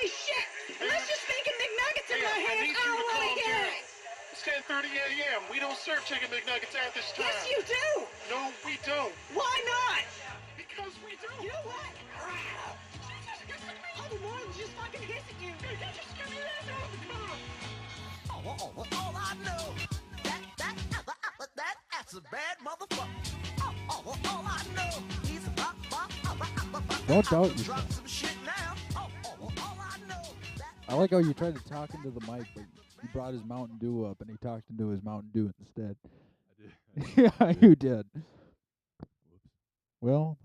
my shit! Unless you're speaking McNuggets in my hands, I don't want to hear it! It's 10:30 a.m. We don't serve chicken McNuggets at this time. Yes, you do! No, we don't. Why not? Because we don't. You know what? All the more than just fucking hissing you. Just give me that out of the car. All I know, that's a bad motherfucker. All I know, he's Don't doubt you. drop some shit now. All I know, I like how you tried to talk into the mic, but you brought his Mountain Dew up, and he talked into his Mountain Dew instead. I did. Yeah, you did. Whoops. Well,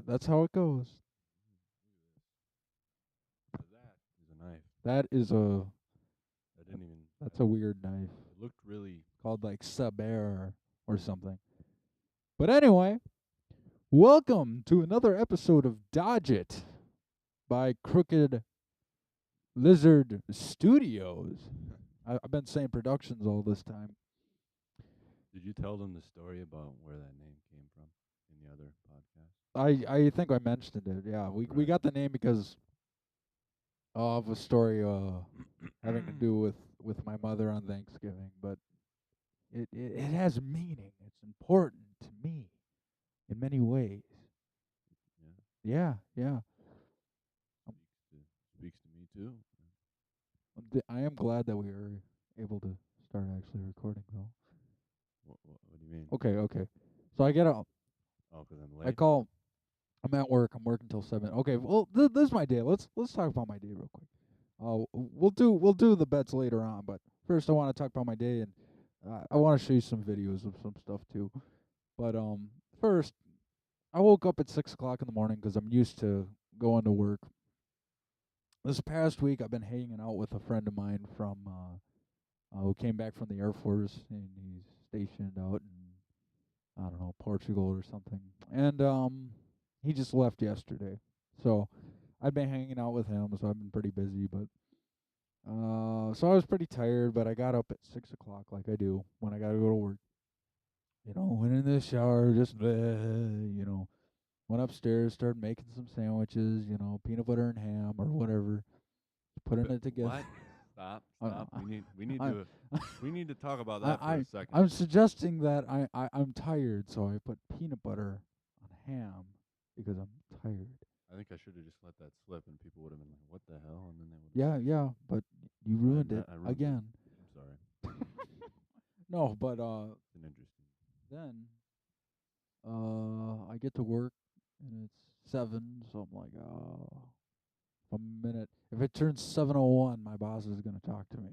that's how it goes. That is a knife. That is a I didn't even. that's a weird knife It looked really. called like Saber or something. But anyway, welcome to another episode of Dodge It by Crooked Lizard Studios. I've been saying productions all this time. Did you tell them the story about where that name came from in the other podcast? I think I mentioned it. Yeah, we Right. got the name because of a story having to do with my mother on Thanksgiving, but it has meaning. It's important to me in many ways. Yeah. Yeah. Speaks to me too. I am glad that we are able to start actually recording though. What do you mean? Okay. So I get out. Oh, because I'm late. I call. I'm at work. I'm working till 7. Okay. Well, this is my day. Let's talk about my day real quick. We'll do the bets later on, but first I want to talk about my day, and I want to show you some videos of some stuff too. But first, I woke up at 6 o'clock in the morning because I'm used to going to work. This past week, I've been hanging out with a friend of mine from who came back from the Air Force, and he's stationed out in, I don't know, Portugal or something. And he just left yesterday. So I've been hanging out with him, so I've been pretty busy. But so I was pretty tired, but I got up at 6 o'clock like I do when I got to go to work. Went in the shower, just, went upstairs, started making some sandwiches, peanut butter and ham or whatever, putting it together. What? Stop. Uh, We need to talk about that for a second. I'm suggesting that I'm tired, so I put peanut butter on ham because I'm tired. I think I should have just let that slip, and people would have been like, "What the hell?" And then they would. Yeah, but you ruined it I ruined it. again. I'm sorry. No, but It's an interesting. then I get to work and it's 7, so I'm like, a minute. If it turns 7:01, my boss is gonna talk to me.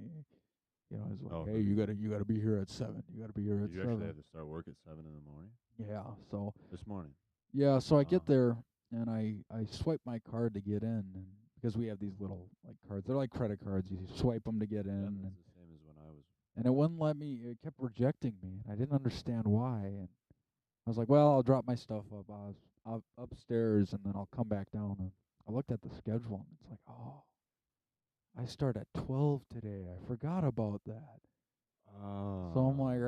He's like, Oh, hey, really? you gotta be here at 7. You gotta be here at Did you 7. actually have to start work at 7 in the morning? Yeah. So This morning. yeah, so I get Wow. there and I swipe my card to get in, and because we have these little like cards, they're like credit cards. You swipe them to get in, Yeah, and that's the same as when I was. it wouldn't let me. It kept rejecting me, and I didn't understand why. And I was like, well, I'll drop my stuff up upstairs, and then I'll come back down. And I looked at the schedule, and it's like, oh, I start at 12 today. I forgot about that. Oh. So I'm like,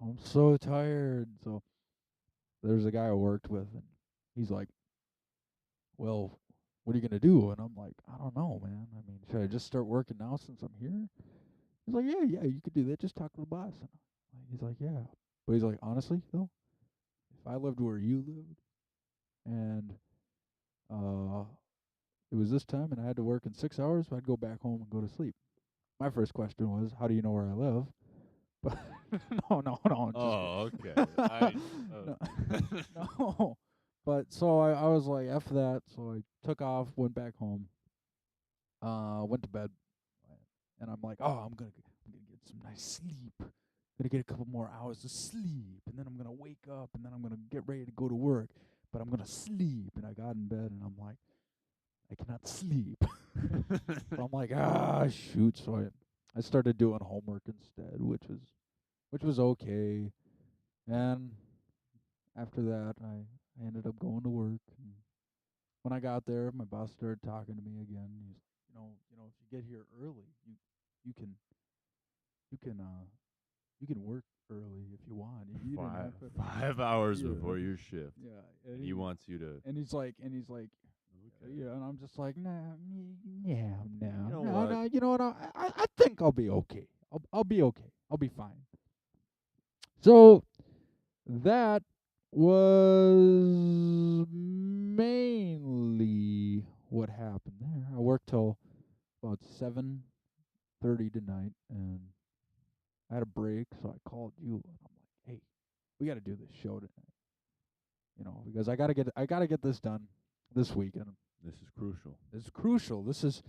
I'm so tired. So there's a guy I worked with, and he's like, well, what are you going to do? And I'm like, I don't know, man. I mean, should I just start working now since I'm here? He's like, yeah, you could do that. Just talk to the boss. And he's like, yeah. But he's like, honestly, though, if I lived where you lived and it was this time and I had to work in 6 hours, I'd go back home and go to sleep. My first question was, how do you know where I live? But no. Oh, okay. No. But so I was like, F that. So I took off, went back home, went to bed, and I'm like, oh, I'm gonna get some nice sleep. Gonna get a couple more hours of sleep, and then I'm gonna wake up, and then I'm gonna get ready to go to work. But I'm gonna sleep, and I got in bed, and I'm like, I cannot sleep. So I'm like, shoot. So I started doing homework instead, which was okay. And after that, I ended up going to work. And when I got there, my boss started talking to me again. He's, if you get here early, you can work early if you want. You don't have to. 5 hours Yeah. before your shift. Yeah, And he wants you to. And he's like, okay. Yeah, and I'm just like, nah, yeah, no, know no, what? no. You know what? I think I'll be okay. I'll be okay. I'll be fine. So that was mainly what happened there. I worked till about 7:30 tonight, and I had a break, so I called you, and I'm like, hey, we got to do this show tonight. Because I gotta get this done this weekend. This is crucial. It's crucial. This is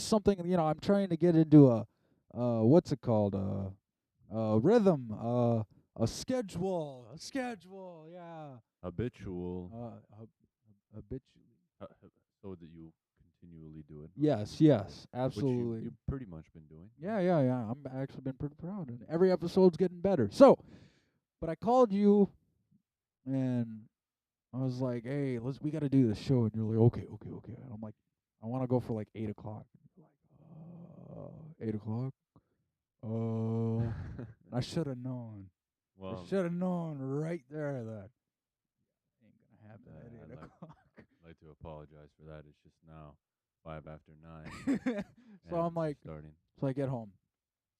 something, I'm trying to get into a what's it called, rhythm, a schedule, yeah, Habitual. habitually. So that you continually do it. Yes, Which absolutely. you've pretty much been doing. Yeah. I'm actually been pretty proud, and every episode's getting better. So, but I called you, and I was like, "Hey, we got to do this show," and you're like, "Okay." And I'm like, "I want to go for like 8 o'clock." You're like, 8 o'clock. I should have known. Well, I should have known right there that ain't gonna happen at I'd 8 o'clock. like to apologize for that. It's just now 9:05. So and I'm like, starting. so I get home,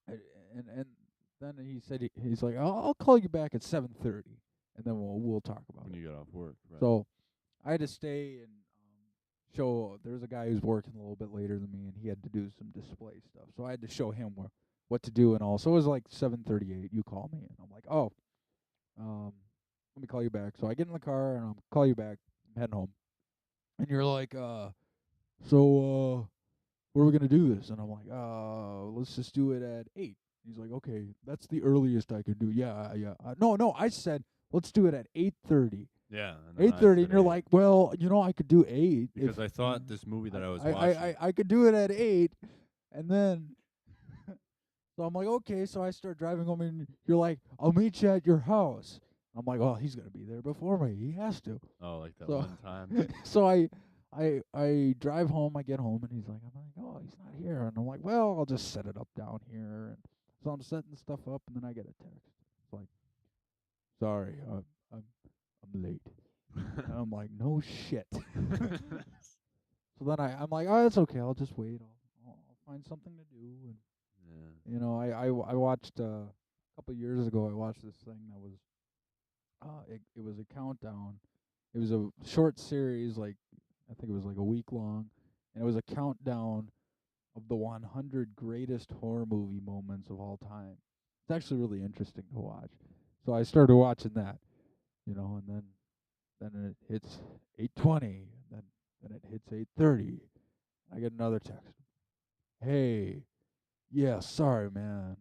and then he said he's like, I'll call you back at 7:30, and then we'll talk about When it. you get off work. Right. So I had to stay and show. There's a guy who's working a little bit later than me, and he had to do some display stuff. So I had to show him what to do and all. So it was like 7:38. You call me, and I'm like, oh, let me call you back. So I get in the car and I'll call you back. I'm heading home, and you're like, so where are we gonna do this? And I'm like, let's just do it at 8. He's like, okay, that's the earliest I could do. Yeah. No, I said let's do it at 8:30. Yeah. And 8:30, and you're like, well, I could do 8 because I thought this movie that I was I watching. I could do it at 8, and then so I'm like, okay. So I start driving home, and you're like, I'll meet you at your house. I'm like, well, he's gonna be there before me. He has to. Oh, like that So- one time. So I drive home. I get home, and I'm like, oh, he's not here. And I'm like, well, I'll just set it up down here. And so I'm setting stuff up, and then I get a text. It's like, sorry, I'm late. And I'm like, no shit. So then I'm like, oh, it's okay. I'll just wait. I'll find something to do. And Yeah. I watched a couple of years ago. I watched this thing that was it was a countdown. It was a short series, like I think it was like a week long, and it was a countdown of the 100 greatest horror movie moments of all time. It's actually really interesting to watch. So I started watching that, and then it hits 8:20, and then it hits 8:30. I get another text. Hey, yeah, sorry, man.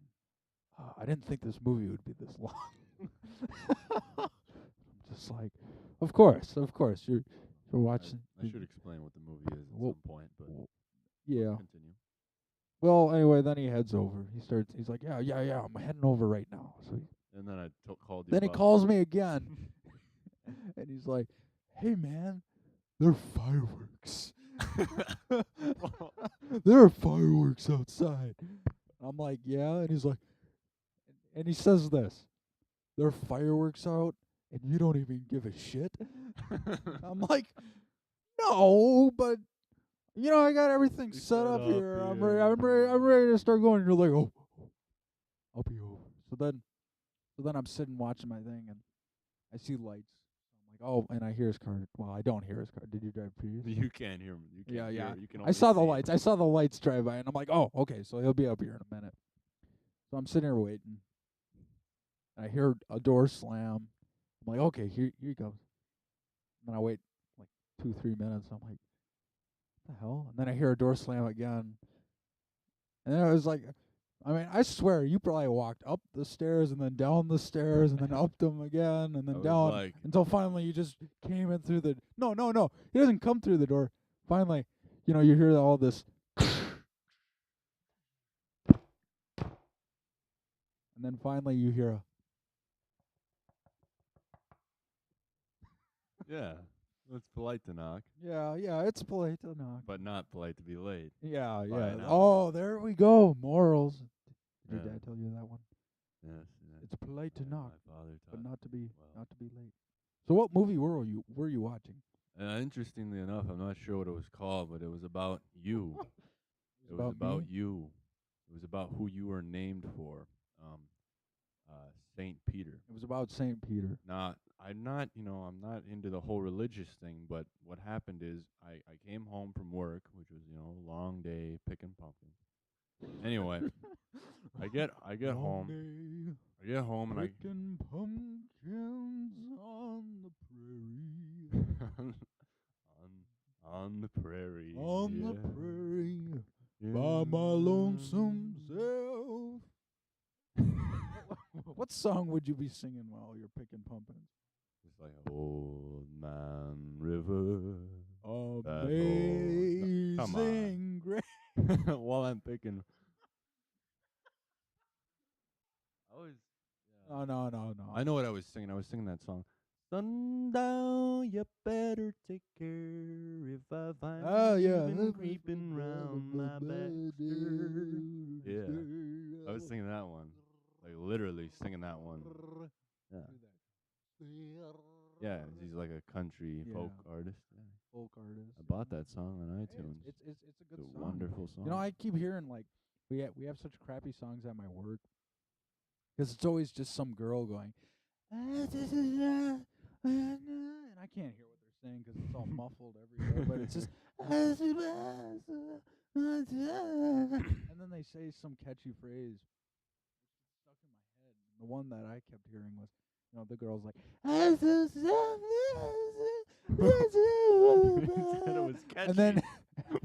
I didn't think this movie would be this long. I'm just like, of course, you're watching. I should explain what the movie is at Well, some point, but Yeah. continue. Well, anyway, then he heads over. He's like, yeah, I'm heading over right now. So And then I called you. then he about- calls me again, and he's like, hey, man, there are fireworks. There are fireworks outside. I'm like, yeah, and he's like, and he says this, there are fireworks out, and you don't even give a shit. I'm like, no, but I got everything We set up up here. I'm here. ready to start going. You're like, oh, I'll be over. So then I'm sitting watching my thing, and I see lights. I'm like, oh, and I hear his car. Well, I don't hear his car. Did you drive Prius? You can't hear him. You can't Yeah, hear yeah. it. You can I only saw the see it. lights. I saw the lights drive by, and I'm like, oh, okay, so he'll be up here in a minute. So I'm sitting here waiting, and I hear a door slam. I'm like, okay, here he goes. And then I wait like 2-3 minutes. I'm like, what the hell? And then I hear a door slam again. And then I was like, I swear, you probably walked up the stairs and then down the stairs and then up them again and I then was down like, until finally you just came in through the. No. He doesn't come through the door. Finally, you hear all this. And then finally you hear a. yeah, it's polite to knock, Yeah, it's polite to knock. but not polite to be late. Yeah. an hour. Oh, there we go. Morals. Did your Yeah. dad tell you that one? Yes. It's polite to knock, My father but taught. not to be well. late. So what movie were you watching? Interestingly enough, I'm not sure what it was called, but it was about you. It was about me? you. It was about who you were named for. Um, Saint Peter. It was about Saint Peter. I'm not into the whole religious thing, but what happened is I came home from work, which was, a long day picking pumpkins. Anyway, I get home. I get home and Picking pumpkins on the prairie. on the prairie. On the yeah. prairie. Yeah. By my lonesome self. What song would you be singing while you're picking pumpkins? It's like Old Man River. Amazing grace. While I'm picking. I was. Yeah. No. I know what I was singing. I was singing that song. Sundown, you better take care if I find you been creeping round my Baxter. Yeah, I was singing that one. Like literally singing that one. Yeah. Yeah, he's like a country folk artist. Yeah. Folk artist. I bought that song on iTunes. It's a good It's a song. wonderful song. You know, I keep hearing like we have such crappy songs at my work because it's always just some girl going, and I can't hear what they're saying because it's all muffled everywhere. But it's just, and then they say some catchy phrase stuck in my head. And the one that I kept hearing was, the girl's like, He said it was catchy. and then,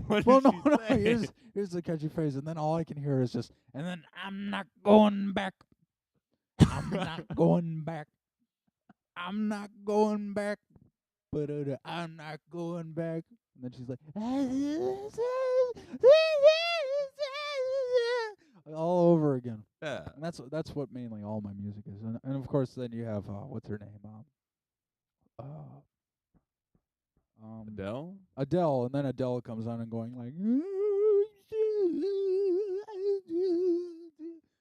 What well, did no, she say? here's the catchy phrase, and then all I can hear is just, and then I'm not going back. I'm not going back. I'm not going back. But I'm not going back. And then she's like, all over again. Yeah. And that's what mainly all my music is. And of course, then you have what's her name? Adele? Adele, and then Adele comes on and going like,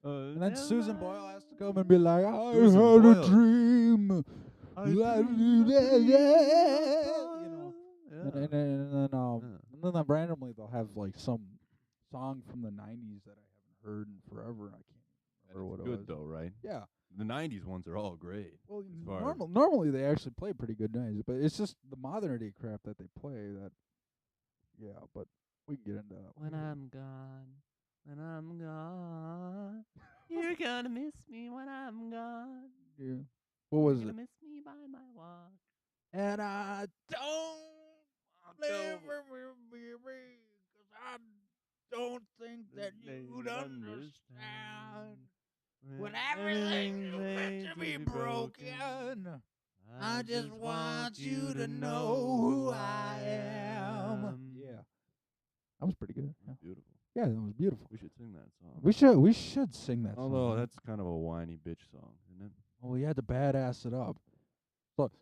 and then Susan Boyle has to come and be like, I Susan had Boyle. a dream. I And then randomly they'll have like some song from the 90s that I haven't heard in forever. I can't remember what it was. Good though, right? Yeah. The 90s ones are all great. Well, as far as- normally they actually play pretty good 90s, but it's just the modernity crap that they play that. Yeah, but we can get into that. When I'm gone, you're gonna miss me when I'm gone. Yeah. What was You're it? gonna miss me by my walk. And I don't live because I don't think that you'd understand when everything's meant to be broken. I just want you to know who I am. Yeah. That was pretty good. Yeah. Beautiful. Yeah, that was beautiful. We should sing that song. We should sing that Although song. that's kind of a whiny bitch song, isn't it? Well, we had to badass it up.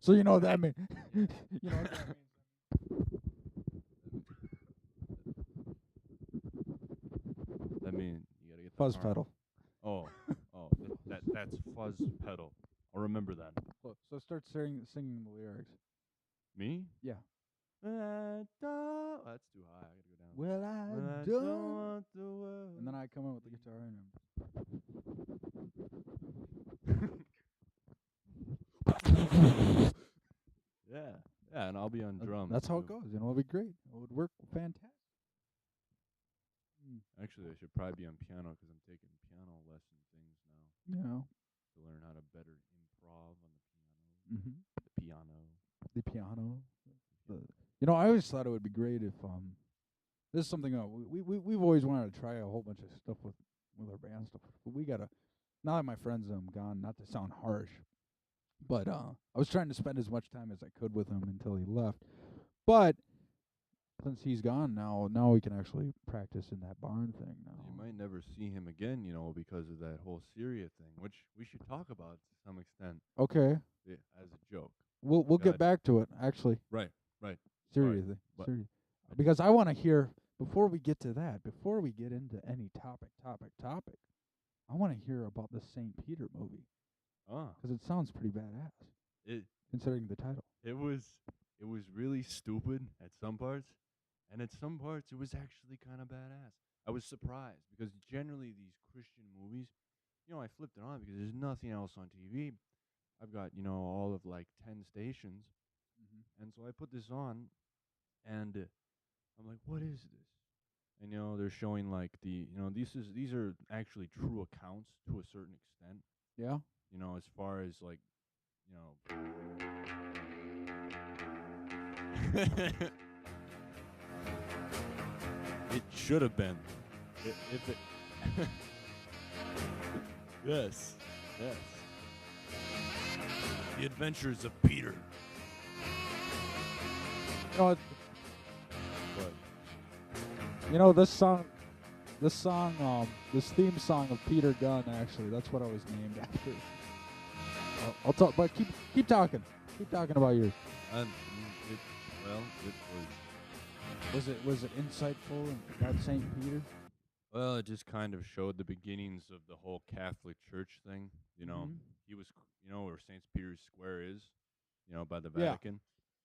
So you know what that means. You know what that means. That means you gotta get the Fuzz harm- pedal. That's fuzz pedal. I'll remember that. So start singing the lyrics. Me? Yeah. Oh, that's too high. I gotta go down. Well, I When I don't. want the world. And then I come in with the guitar and yeah, and I'll be on drums. that's how it too. goes. It'll be great. It would work fantastic. Actually, I should probably be on piano because I'm taking piano lesson things now Yeah. to learn how to better improv on the piano. Mm-hmm. The piano. The piano. I always thought it would be great if this is something we've always wanted to try a whole bunch of stuff with our band stuff. But we gotta, now that my friend's gone, not to sound harsh, but I was trying to spend as much time as I could with him until he left. But since he's gone now we can actually practice in that barn thing now. You might never see him again, because of that whole Syria thing, which we should talk about to some extent. Okay. Yeah, as a joke. We'll get Gotcha. back to it, actually. Right. Seriously. But- Seriously. Because I want to hear, before we get to that, before we get into any topic, I want to hear about the St. Peter movie. Ah, Because it sounds pretty badass, it considering the title. it was it was really stupid at some parts, and at some parts it was actually kind of badass. I was surprised because generally these Christian movies, I flipped it on because there's nothing else on TV. I've got, all of like 10 stations. And so I put this on and I'm like, what is this? And they're showing like these are actually true accounts to a certain extent. Yeah. As far as like, you know, it should have been. If it Yes. Yes. The Adventures of Peter. You know, But this theme song of Peter Gunn. Actually, that's what I was named after. I'll talk, but keep talking. Keep talking about yours. it Was it insightful about Saint Peter? Well, it just kind of showed the beginnings of the whole Catholic Church thing. He was, where St. Peter's Square is, by the Yeah. Vatican.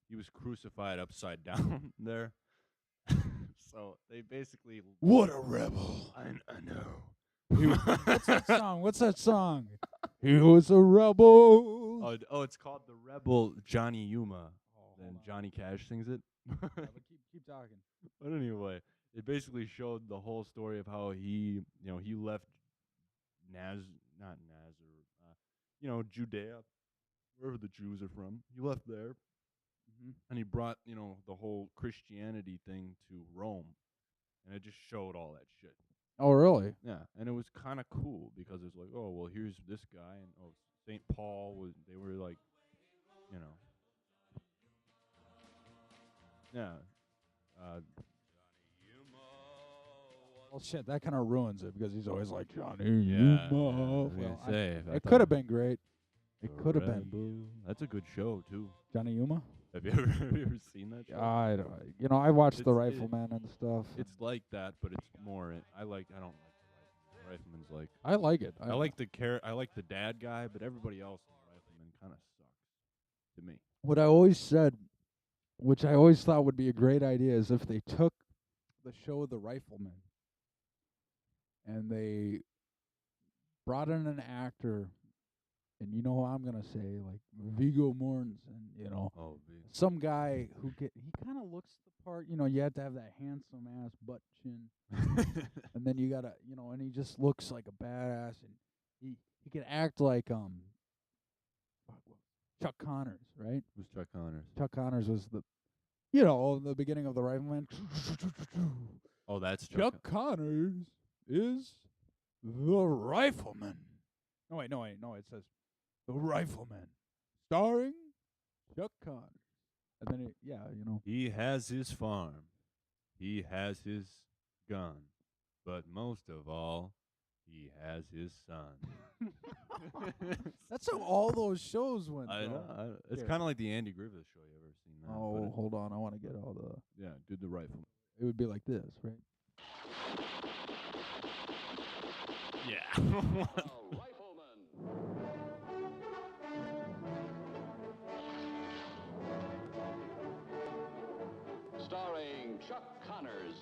He was crucified upside down there. So they basically. What a rebel! I know. What's that song? What's that song? He was a rebel. Oh, it's called The Rebel Johnny Yuma. Oh, And Johnny Cash sings it. yeah, but keep talking. But anyway, it basically showed the whole story of how he left not Nazareth, Judea, wherever the Jews are from. He left there, and he brought, the whole Christianity thing to Rome, and it just showed all that shit. Oh, really? Yeah, and it was kind of cool because it's like, oh, well, here's this guy, and St. Paul they were like, yeah. Well, shit, that kind of ruins it because he's always like Johnny Yeah, Yuma. I It thought could have been great. It The could have been Rebel. That's a good show too. Johnny Yuma. Have you ever seen that show? I don't. I watched The It's- Rifleman and stuff. It's like that, but it's more. I don't like the Rifleman's like. I like it. I like the dad guy, but everybody else in the Rifleman kind of sucks to me. What I always said, which I always thought would be a great idea, is if they took the show The Rifleman and they brought in an actor, and you know who I'm gonna say, like Viggo Mortensen, Oh, some guy who he kind of looks the part. You have to have that handsome ass butt chin, and then you gotta, and he just looks like a badass, and he can act like Chuck Connors, right? Who's Chuck Connors? Chuck Connors was the beginning of The Rifleman. Oh, that's Chuck Connors is the Rifleman. No, it says The Rifleman, starring Chuck Connors. And then He has his farm. He has his gun. But most of all, he has his son. That's how all those shows went. I know. It's Here. kind of like the Andy Griffith show. You ever seen that? Oh, hold on. I want to get all the. Yeah, did the Rifleman. It would be like this, right? Yeah. Starring Chuck Connors.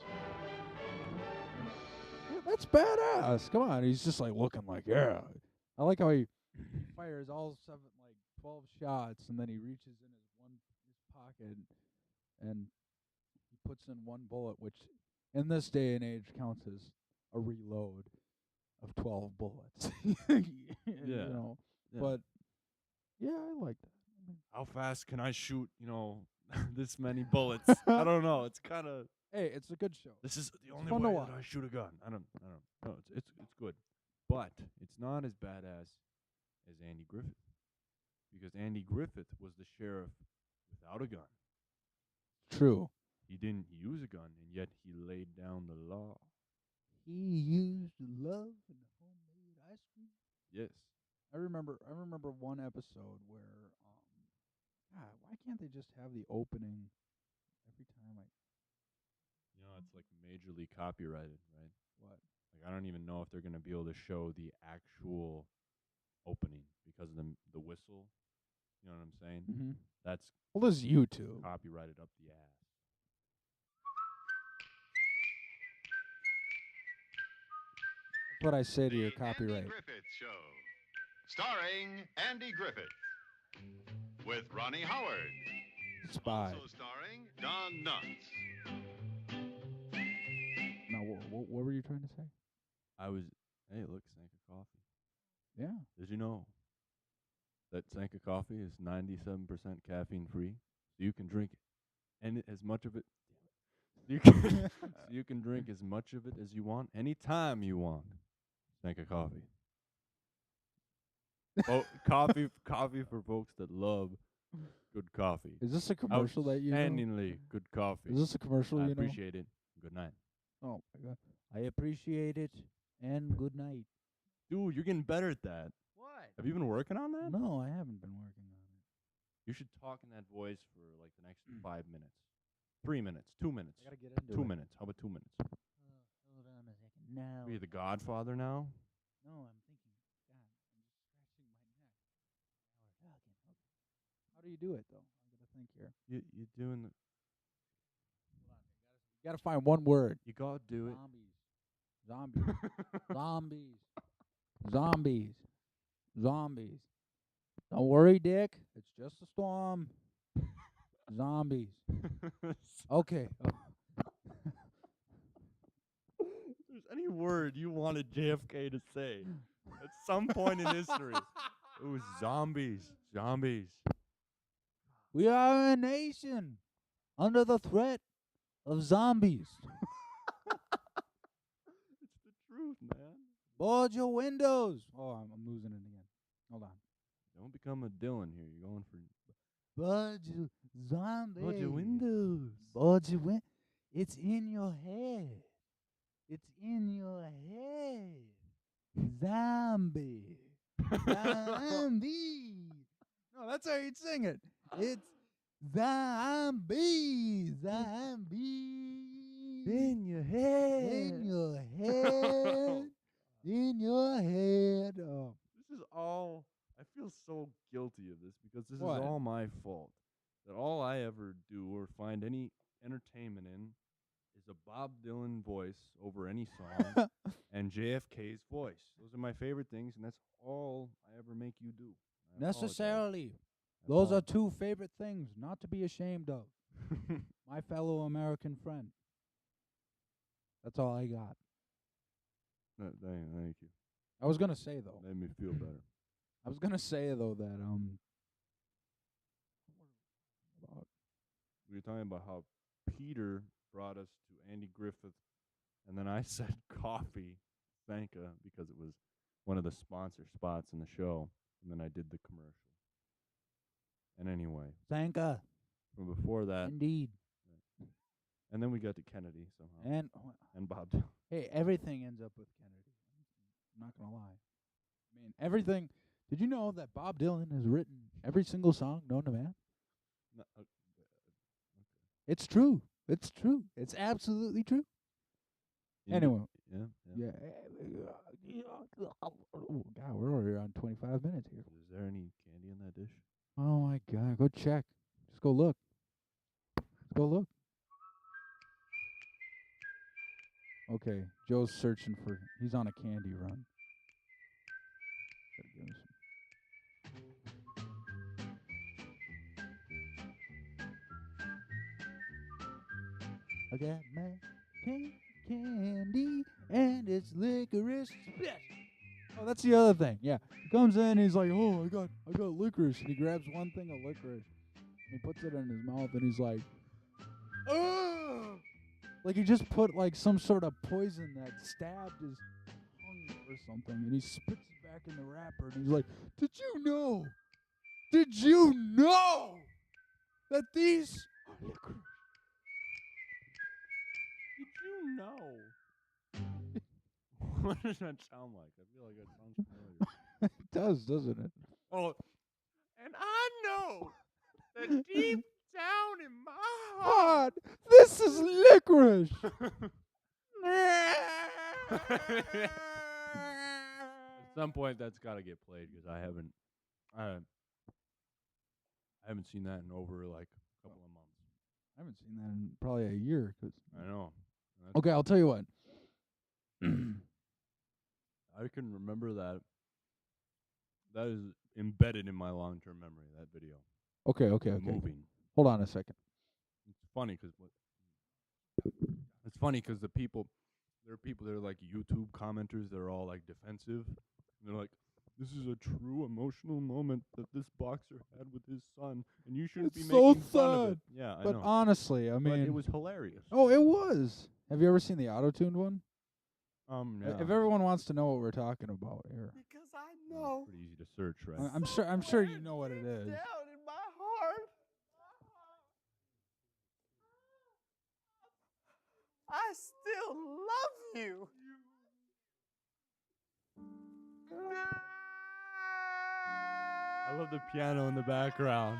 Yeah, that's badass. Come on, he's just like looking like, yeah. I like how he fires all 12 shots, and then he reaches in his pocket, and he puts in one bullet, which in this day and age counts as a reload of 12 bullets. Yeah. But yeah, I like that. How fast can I shoot, this many bullets? I don't know. It's kind of. Hey, it's a good show. This is the only fun to way watch. that I shoot a gun. I don't know. It's good, but it's not as badass as Andy Griffith, because Andy Griffith was the sheriff without a gun. True. He didn't use a gun, and yet he laid down the law. He used love and homemade ice cream. Yes. I remember one episode where God, why can't they just have the opening every time It's like majorly copyrighted, right? what? Like I don't even know if they're gonna be able to show the actual opening because of the whistle. You know what I'm saying? Mm-hmm. That's Well, this is YouTube. copyrighted up the ass. That's what I say to your The copyright. Andy Griffith Show, starring Andy Griffith, with Ronnie Howard, Spy. also starring Don Knotts. Now, what were you trying to say? Hey, look, Sanka Coffee. Yeah. Did you know that Sanka Coffee is 97% caffeine free? So you can drink as much of it. You can, so you can drink as much of it as you want, anytime you want. Sanka Coffee. Oh, coffee for folks that love good coffee. Is this a commercial that you know? Outstandingly good coffee. Is this a commercial I you know? appreciate it. Good night. Oh, my God. I appreciate it, and good night. Dude, you're getting better at that. What? Have you been working on that? No, I haven't been working on it. You should talk in that voice for like the next 5 minutes. 3 minutes. 2 minutes. I gotta get into 2 it. minutes. How about 2 minutes? Hold on a second. Now. Are you the Godfather now? No, I'm thinking. God, I'm just scratching my neck. Now we're talking. Okay. How do you do it, though? I gotta think here. You doing the... You gotta find one word. You gotta do it. Zombies. Zombies. Zombies. Zombies. Don't worry, Dick. It's just a storm. Zombies. Okay. If there's any word you wanted JFK to say at some point in history, it was zombies. Zombies. We are a nation under the threat of zombies. It's the truth, man. Board your windows. Oh, I'm losing it again. Hold on. Don't become a Dylan here. You're going for... Board your zombies. Board your windows. Board your win. It's in your head. It's in your head. Zombie. Zombie. No, that's how you'd sing it. It's zombie. Zombie. In your head. In your head. In your head. Oh. This is all... I feel so guilty of this because this What? is all my fault. That all I ever do or find any entertainment in is a Bob Dylan voice over any song and JFK's voice. Those are my favorite things, and that's all I ever make you do. I apologize. Necessarily. I Those are apologize. two favorite things not to be ashamed of. My fellow American friend. That's all I got. Thank you. I was gonna say though. Made me feel better. I was gonna say though that We were talking about how Peter brought us to Andy Griffith, and then I said coffee, Sanka, because it was one of the sponsor spots in the show, and then I did the commercial. And anyway, Sanka. from before that, Indeed. and then we got to Kennedy somehow, and Bob Dylan. Hey, everything ends up with Kennedy. I'm not gonna lie. I mean, everything. Did you know that Bob Dylan has written every single song known to man? No, It's true. It's true. It's absolutely true. you Anyway. know- yeah. Oh, God, we're already on 25 minutes here. Is there any candy in that dish? Oh my God, go check. Just go look. Just go look. Okay, Joe's searching for. He's on a candy run. Gotta give him some. I got my candy and it's licorice splash. Oh, that's the other thing. Yeah, he comes in. He's like, "Oh, I got licorice." And he grabs one thing of licorice. And he puts it in his mouth, and he's like, "Oh!" Like he just put like some sort of poison that stabbed his tongue or something, and he spits it back in the wrapper, and he's like, "Did you know? Did you know that these are licorice?" Did you know? What does that sound like? I feel like that sounds familiar. It does, doesn't it? Oh, and I know that deep down in my God, this is licorice. At some point, that's got to get played because I haven't. I haven't seen that in over like a couple of months. I haven't seen that in probably a year. I know. Okay, I'll tell you what. I can remember that. That is embedded in my long-term memory. That video. Okay. Moving. Hold on a second. It's funny because the people, there are people that are like YouTube commenters that are all like defensive. And they're like, "This is a true emotional moment that this boxer had with his son, and you shouldn't It's be so making fun of it." sad. Yeah, I But know. honestly, I But mean, it was hilarious. Oh, it was. Have you ever seen the auto-tuned one? Yeah. If everyone wants to know what we're talking about here, Because I Well, know. it's pretty easy to search, right? I'm sure you know what it is. Down in my heart. I still love you. I love the piano in the background.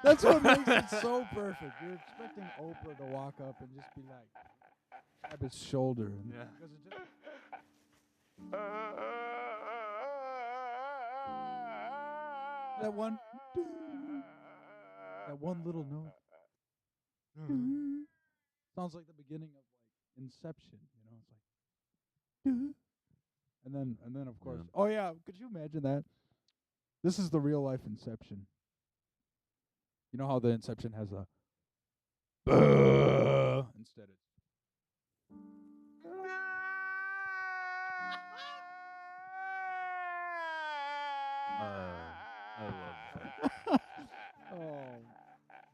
That's what makes it so perfect. You're expecting Oprah to walk up and just be like, grab his shoulder. Yeah. Because it just, that one little note sounds like the beginning of like Inception. You know, it's like, and then of course, Yeah. oh yeah, could you imagine that? This is the real life Inception. You know how the Inception has a instead it's I love that. oh,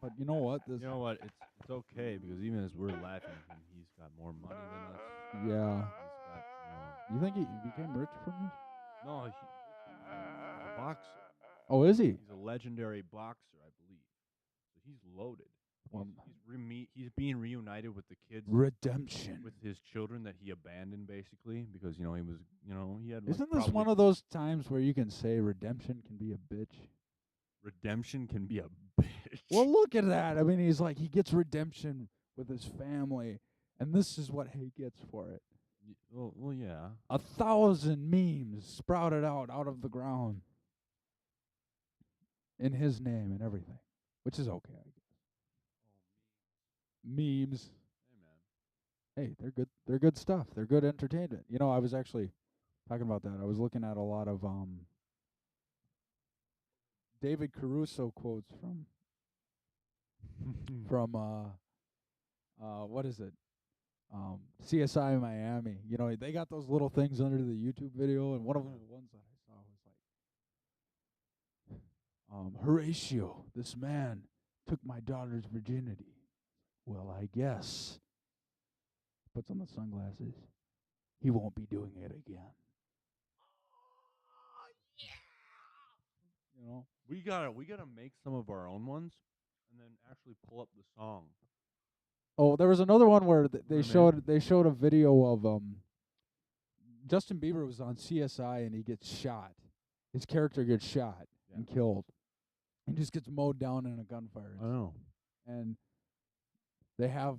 but you know what? This You know what? It's okay because even as we're laughing at him, he's got more money than us. yeah. He's got, You think he became rich from this? no, he's a boxer. Oh, is he? He's a legendary boxer, I believe. So he's loaded. Well, He's being reunited with the kids, redemption. with his children that he abandoned, basically, because he was, he had. Isn't this one of those times where you can say redemption can be a bitch? Redemption can be a bitch. Well, look at that. I mean, he's like, he gets redemption with his family, and this is what he gets for it. Well, yeah. 1,000 memes sprouted out of the ground in his name and everything, which is okay, I guess. Memes. Hey, man. Hey, they're good. They're good stuff. They're good entertainment. You know, I was actually talking about that. I was looking at a lot of David Caruso quotes from what is it? CSI Miami. You know, they got those little things under the YouTube video, and one of the ones that I saw was like, Horatio, this man took my daughter's virginity. Well, I guess. Puts on the sunglasses. He won't be doing it again. You know? We gotta make some of our own ones, and then actually pull up the song. Oh, there was another one where they Right, showed a video of Justin Bieber was on CSI and he gets shot. His character gets shot and killed. He just gets mowed down in a gunfire. I know. And they have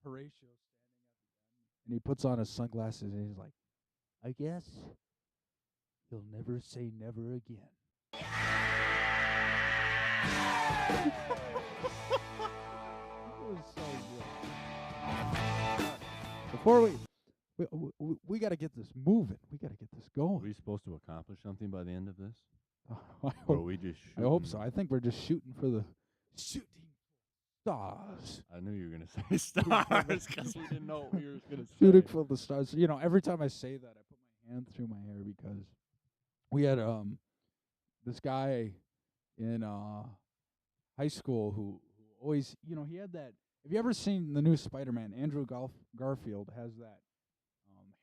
Horatio standing at the end, and he puts on his sunglasses and he's like, I guess he'll never say never again. It was so good. Before we got to get this moving. We got to get this Are going. we supposed to accomplish something by the end of this? I Or are hope, we just I hope shooting? so. I think we're just shooting for the shooting stars. I knew you were gonna say stars because we didn't know what we were gonna say. Shooting for the stars. You know, every time I say that, I put my hand through my hair because we had this guy in high school who always, you know, he had that. Have you ever seen the new Spider-Man? Andrew Garfield has that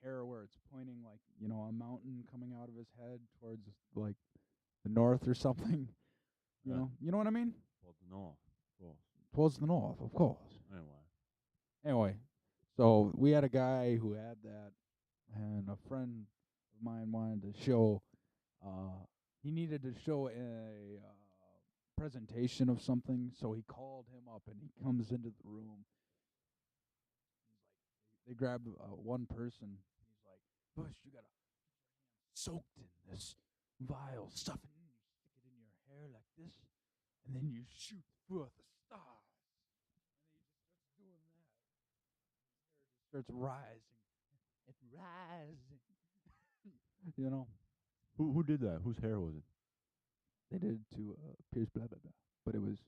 hair where it's pointing like, you know, a mountain coming out of his head towards like the north or something. You know what I mean? Well, no. Cool. Towards the north, of course. Anyway. So we had a guy who had that, and a friend of mine wanted to show. He needed to show a presentation of something, so he called him up, and he comes into the room. They grab one person. He's like, "Bush, you gotta soaked in this vial, stuff it in, you stick it in your hair like this, and then you shoot forth the stars. And he just starts doing that. His hair just starts rising and rising. You know, Who did that? Whose hair was it? they did it to Pierce blah blah blah, but it was.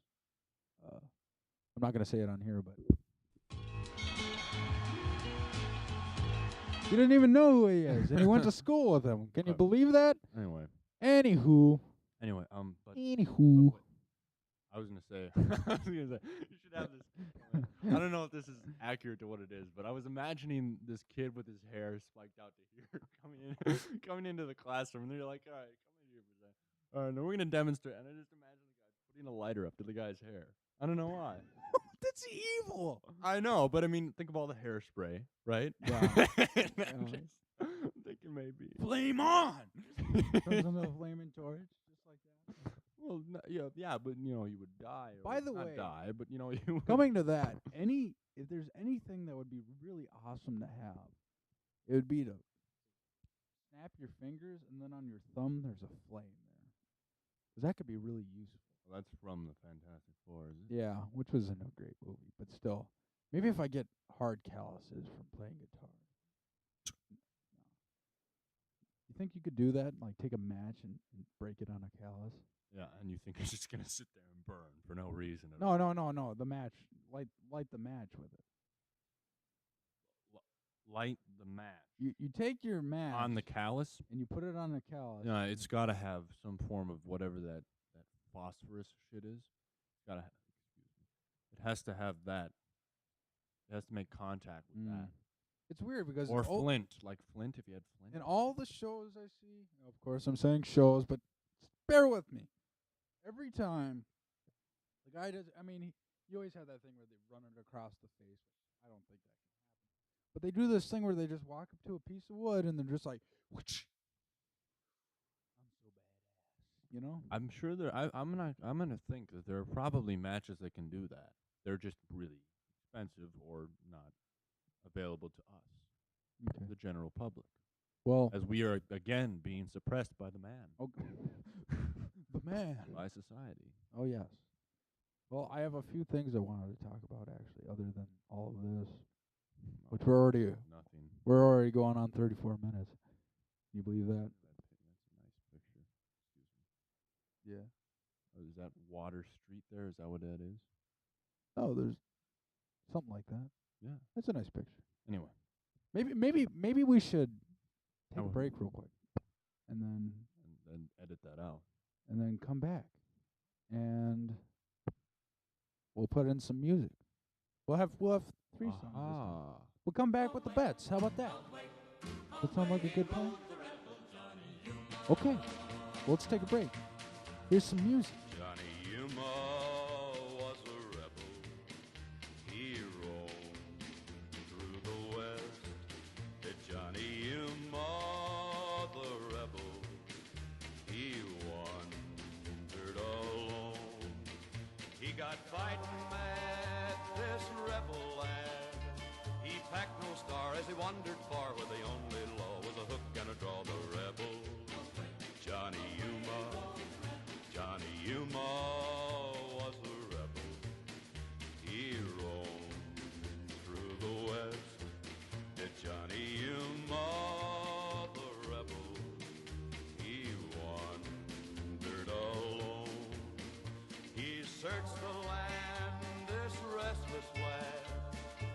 I'm not gonna say it on here, but you didn't even know who he is, and he went to school with him. Can you believe that? Anyway, Anywho, but anywho. I was gonna say, you should have this. I don't know if this is accurate to what it is, but I was imagining this kid with his hair spiked out to here, coming into the classroom, and they're like, "All right, come in here for a second. All right, now we're gonna demonstrate." And I just imagine the guy putting a lighter up to the guy's hair. I don't know why. That's evil. I know, but I mean, think of all the hairspray, right? Yeah. I'm just thinking maybe. Flame on. Comes on the flaming torch, just like that. Well, yeah, but you would die. Or By the not way, die, but you would. Coming to that, if there's anything that would be really awesome to have, it would be to snap your fingers and then on your thumb there's a flame there, 'cause that could be really useful. Well, that's from the Fantastic Four, isn't it? Yeah, which wasn't a great movie, but still, maybe if I get hard calluses from playing guitar. No. You think you could do that? Like take a match and break it on a callus? Yeah, and you think it's just gonna sit there and burn for no reason? No. The match. Light the match with it. Light the match. You take your match On the callus? and you put it on the callus. No, it's got to have some form of whatever that phosphorus shit is. Excuse me. It has to have that. It has to make contact with that. It's weird because Or flint, like flint. If you had flint. in all the shows I see, of course I'm saying shows, but bear with me. Every time the guy does, you always have that thing where they run it across the face. I don't think that can happen. But they do this thing where they just walk up to a piece of wood and they're just like, whoosh. I'm so badass, you know? I'm sure there. I'm gonna think that there are probably matches that can do that. They're just really expensive or not available to us, Okay. the general public, Well, as we are again being suppressed by the man, the man. by society. Oh, yes. Well, I have a few things I wanted to talk about, actually, other than all of this, which Nothing. we're already going on 34 minutes. Can you believe that? That's a nice picture. Excuse me. Yeah. Oh, is that Water Street there? Is that what that is? Oh, there's something like that. Yeah. That's a nice picture. Anyway. Maybe we should take a How- break real quick, and then edit that out. come back, and we'll put in some music. We'll have 3 songs. This time. Ah. We'll come back with the bets. How about that? That sound like a good plan? Okay. Well, let's take a break. Here's some music. Johnny Yuma was a rebel. He roamed through the West. Johnny Yuma, the rebel. He wandered alone. He got fighting mad, this rebel lad. He packed no star as he wandered far, where the only law was a hook and a draw. The rebel, Johnny Yuma. Johnny Yuma was a rebel. He roamed through the West. Johnny Yuma, the rebel. He wandered alone. He searched the land, this restless lad.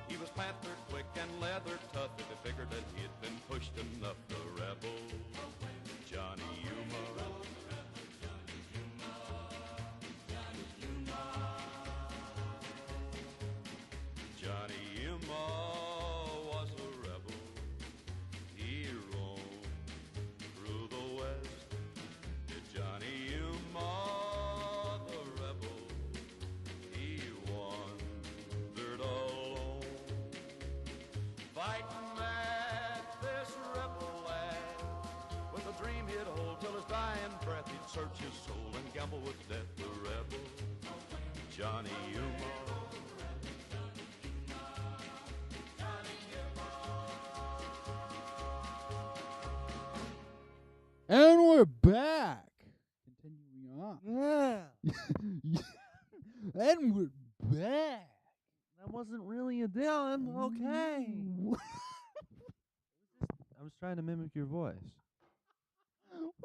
He was panther quick and leather tough. If he figured that he had been pushed enough, the rebel, Johnny Yuma. Johnny Yuma was a rebel. He roamed through the West. Johnny Yuma, the rebel. He wandered alone. Fighting mad, this rebel lad. With a dream he'd hold till his dying breath. He'd search his soul and gamble with death. The rebel, Johnny Yuma. And we're back. Continuing on. Yeah. you, Dylan. Okay. I was trying to mimic your voice.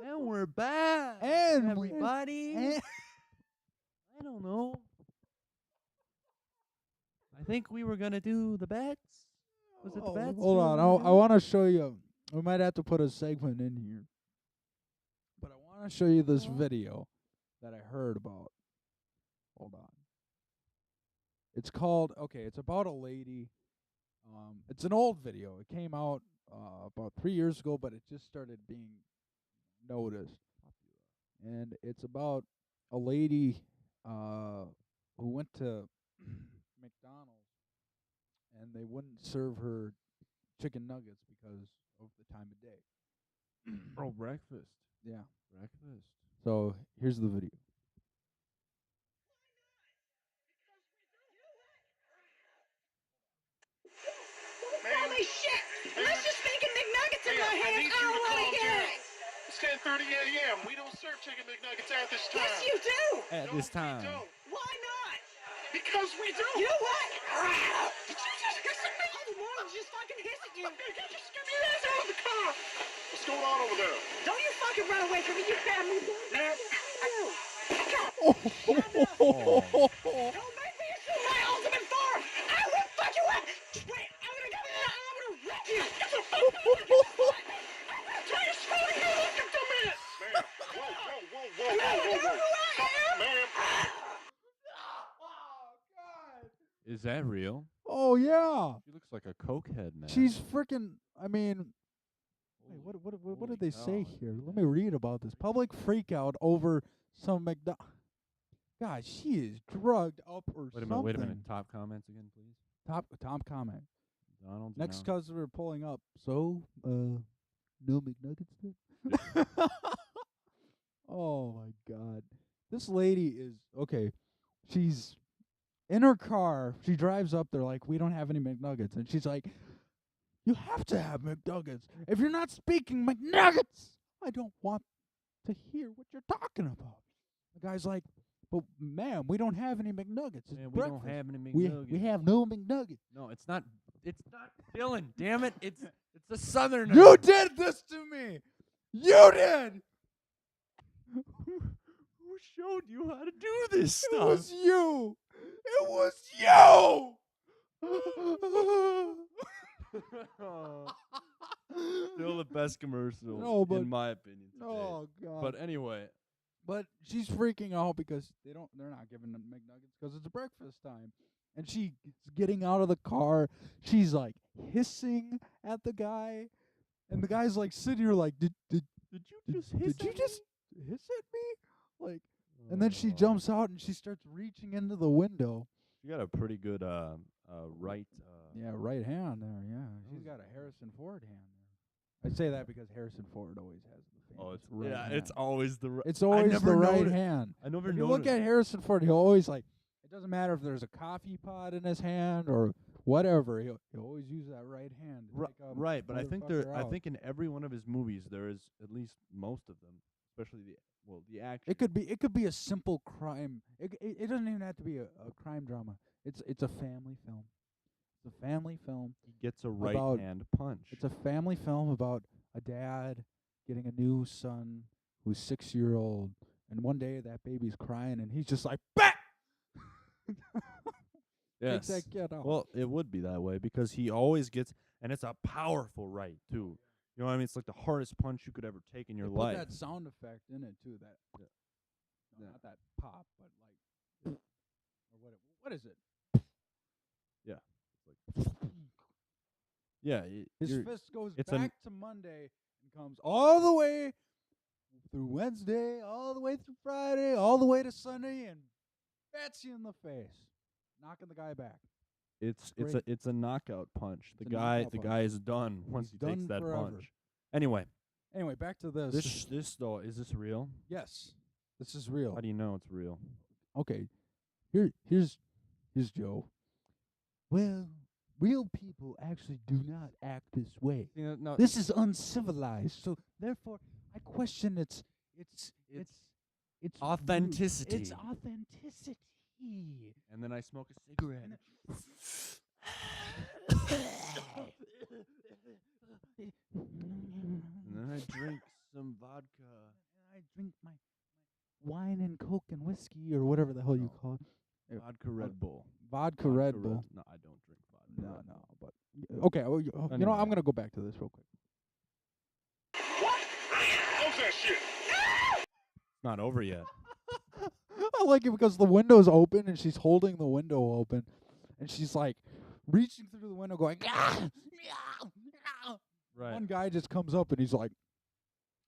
And we're back, And everybody. I don't know. I think we were gonna do the bets. Was it the bets? Hold on. I want to show you. We might have to put a segment in here. But I want to show you this video that I heard about. Hold on. It's called, it's about a lady. It's an old video. It came out about 3 years ago, but it just started being noticed. And it's about a lady who went to McDonald's and they wouldn't serve her chicken nuggets because of the time of day. Oh, breakfast. Yeah. Breakfast. So here's the video. Tell me shit! Unless you're speaking McNuggets in my I hands, need I you don't to want to calm hear down. it! It's 10:30 a.m. We don't serve chicken McNuggets at this time. Yes, you do! At No, this time. we don't. Why not? Because we do. You know what? Did you just hiss at me? I wanted to just fucking hiss at you. Just get your ass out of the car. What's going on over there? Don't you fucking run away from me, you bad me. Man, Don't make me assume my ultimate form! I will fuck you up! Wait, I'm gonna wreck you! Get the fuck tell you slowly here. Look at the man. Ma'am, whoa. Ma'am. Is that real? Oh yeah. She looks like a cokehead, man. She's freaking. I mean, wait, Holy- what holy did they say cow, here? dude. Let me read about this. Public freakout over some McDonald's. God, she is drugged up or Wait a something. minute. Top comments again, please. Top comment. McDonald's. Next now. customer pulling up. So, no McNuggets then? Oh my God. This lady is okay. She's in her car. She drives up there like, we don't have any McNuggets. And she's like, you have to have McNuggets. If you're not speaking McNuggets, I don't want to hear what you're talking about. The guy's like, but ma'am, we don't have any McNuggets. It's Man, we breakfast. don't have any We McNuggets. have no McNuggets. No, it's not. It's not Dylan. Damn it! It's a Southerner. You did this to me. You did. Who showed you how to do this It stuff? was you. It was you. Still the best commercial, No, but- in my opinion. Today. Oh God. But anyway, But she's freaking out because they're not giving them McNuggets because it's breakfast time. And she's getting out of the car. She's like hissing at the guy. And the guy's like sitting here like, did you just hiss at me? Like, and then she jumps out and she starts reaching into the window. You got a pretty good right. Yeah, right hand there. Yeah, she's got a Harrison Ford hand there. I say that because Harrison Ford always has the famous Oh, it's right hand. it's always the right. It's always never the right noticed- hand. I never If you noticed. look at Harrison Ford, he'll always like, it doesn't matter if there's a coffee pot in his hand or whatever, he'll always use that right hand to take a Right, but I think motherfucker I out. think in every one of his movies there is at least most of them, especially the action. It could be a simple crime. It doesn't even have to be a crime drama. It's a family film. It's a family film. He gets a right about- hand punch. It's a family film about a dad getting a new son who's 6-year-old, and one day that baby's crying, and he's just like, "Bah!" yes. Take that kid out. Well, it would be that way because he always gets, and it's a powerful right too. You know what I mean? It's like the hardest punch you could ever take in your They life. put that sound effect in it too. That no, Yeah. not that pop, but like, or what is it? Yeah, His fist goes it's an- back to Monday and comes all the way through Wednesday, all the way through Friday, all the way to Sunday, and bats you in the face, knocking the guy back. it's great. a knockout punch. It's a The knockout punch. guy is done once He's he takes done that forever. punch. Anyway, Anyway, back to this. this though, is this real? Yes, this is real. How do you know it's real? Okay, here's Joe. Well, real people actually do not act this way. No, This is uncivilized. So therefore, I question its authenticity. It's authenticity. And then I smoke a cigarette. And then I drink some vodka. I drink my wine and Coke and whiskey or whatever the hell you No. call it. Vodka Red Bull. Vodka Red Bull. No, I don't drink vodka. No, Red no, Bull. but okay. Well, you know, I'm Anyway. gonna go back to this real quick. Close that shit. It's not over yet. I like it because the window's open and she's holding the window open, and she's like reaching through the window, going. Right. One guy just comes up and he's like,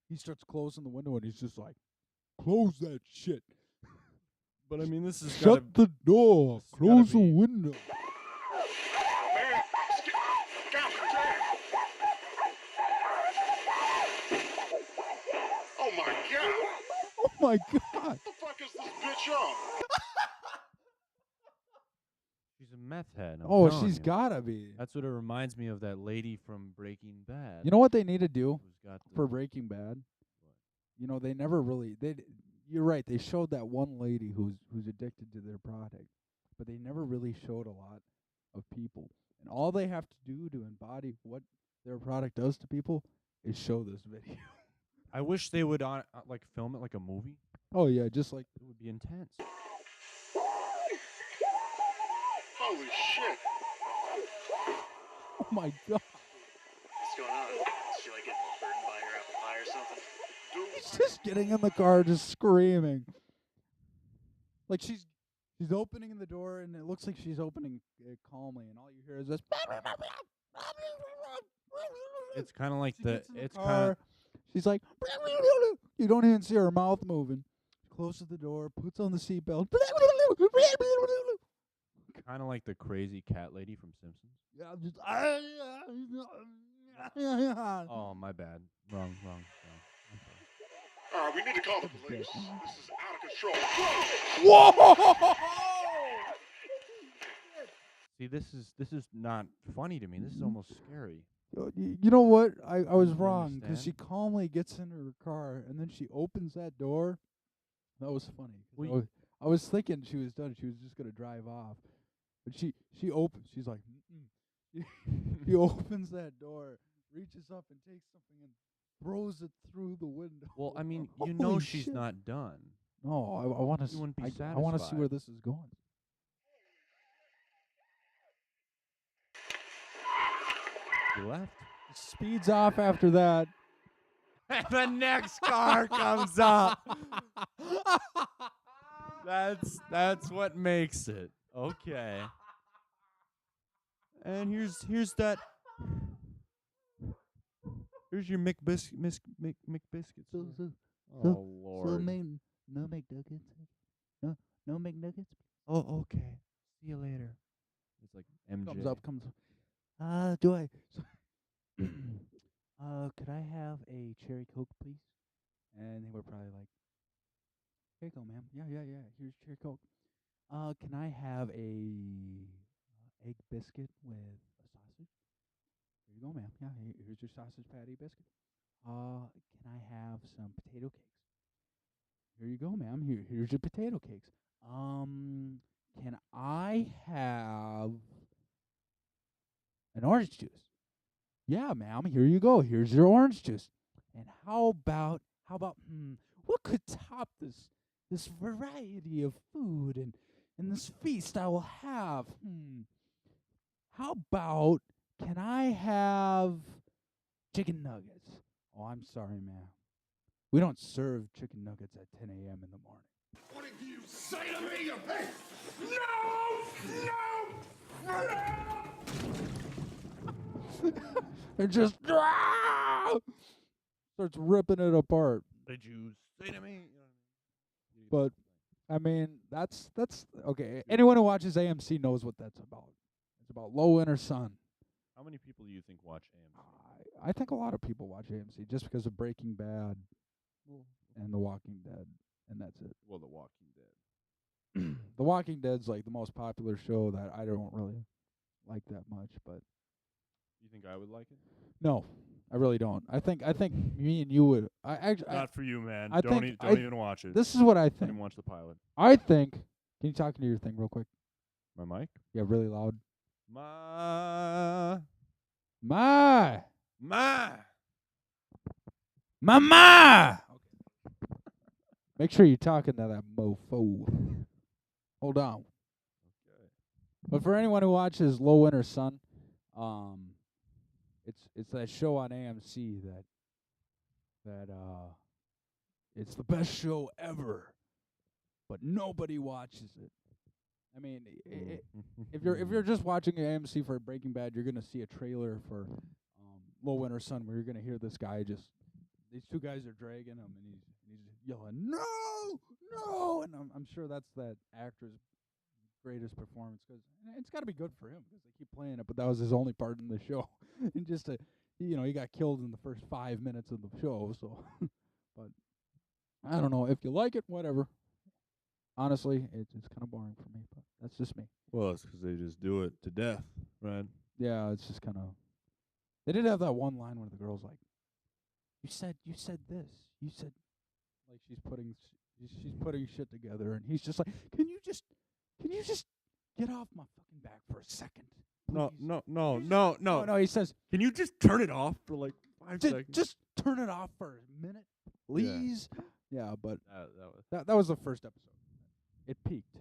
he starts closing the window and he's just like, close that shit. But I mean, this is gotta, Shut the door. this has gotta Close the be- window. Man, God damn. Oh my god. Oh my god. What the fuck is this bitch on? she's a meth head. I'm Oh, telling she's you. gotta be. That's what it reminds me of, that lady from Breaking Bad. You know what they need to do who's got the, for Breaking Bad? You know, they never really. You're right. They showed that one lady who's addicted to their product, but they never really showed a lot of people. And all they have to do to embody what their product does to people is show this video. I wish they would like film it like a movie. Oh yeah, just like It would be intense. Holy shit. oh my god. What's going on? Did she like get burned by her apple pie or something? Dude, He's just getting in the car, just screaming. Like she's opening the door, and it looks like she's opening it calmly, and all you hear is this. It's kind of like She the. gets in the It's car. kind of. She's like, you don't even see her mouth moving. Closes the door, puts on the seatbelt. Kind of like the crazy cat lady from Simpsons. Yeah, I'm just. Oh, my bad. Wrong. Alright, we need to call the police. This is out of control. Whoa! See, this is not funny to me. This is almost scary. You know what? I was You wrong because she understand? calmly gets in her car and then she opens that door. That was funny. 'Cause Well, I was thinking she was done. She was just gonna drive off, but she opens. She's like, mm-mm. She opens that door, reaches up and takes something and throws it through the window. Well, I mean, you know Holy she's shit. not done. No, I want to. You wouldn't be I want to see satisfied. where this is going. You left. Speeds off after that. And the next car comes up. That's what makes it. Okay. And here's that. Here's your McBiscuits. Oh Lord. No McNuggets. No McNuggets. Oh, okay. See you later. It's like MJ. Comes up. Do I? Could I have a cherry Coke, please? And they were probably like, here you go, ma'am. Yeah. Here's cherry Coke. Can I have a egg biscuit with a sausage? Here you go, ma'am. Yeah, here's your sausage patty biscuit. Can I have some potato cakes? Here you go, ma'am. Here's your potato cakes. Can I have an orange juice? Yeah, ma'am. Here you go. Here's your orange juice. And how about what could top this variety of food and this feast I will have? How about can I have chicken nuggets? Oh, I'm sorry, ma'am. We don't serve chicken nuggets at 10 a.m. in the morning. What did you say to me, you bitch? And just starts ripping it apart. Did you say to me? But I mean, that's okay. Anyone who watches AMC knows what that's about. It's about low inner sun. How many people do you think watch AMC? I think a lot of people watch AMC just because of Breaking Bad and The Walking Dead, and that's it. Well, The Walking Dead. The Walking Dead's like the most popular show that I don't really like that much, but You think I would like it? no, I really don't. I think me and you would. I actually Not for you, man. I don't think don't even watch it. this is what I Don't think. even watch the pilot. I think. Can you talk into your thing real quick? My mic? Yeah, really loud. My. Mama. Okay. Make sure you're talking to that mofo. Hold on. Okay. But for anyone who watches Low Winter Sun, it's that show on AMC that it's the best show ever, but nobody watches it. I mean, if you're just watching AMC for Breaking Bad, you're gonna see a trailer for Low Winter Sun where you're gonna hear this guy these two guys are dragging him and he's yelling no, and I'm sure that's that actor's greatest performance because it's got to be good for him because they keep playing it, but that was his only part in the show, and just he got killed in the first 5 minutes of the show, so but I don't know if you like it, whatever. Honestly, it's kind of boring for me, but that's just me. Well, it's because they just do it to death, right? Yeah, it's just kind of. They did have that one line where the girl's like, "You said this. You said," like she's putting shit together, and he's just like, "Can you just get off my fucking back for a second? No. No, he says, Can you just turn it off for like 5 seconds? just turn it off for a minute, please." Yeah, but that that was the first episode. It peaked.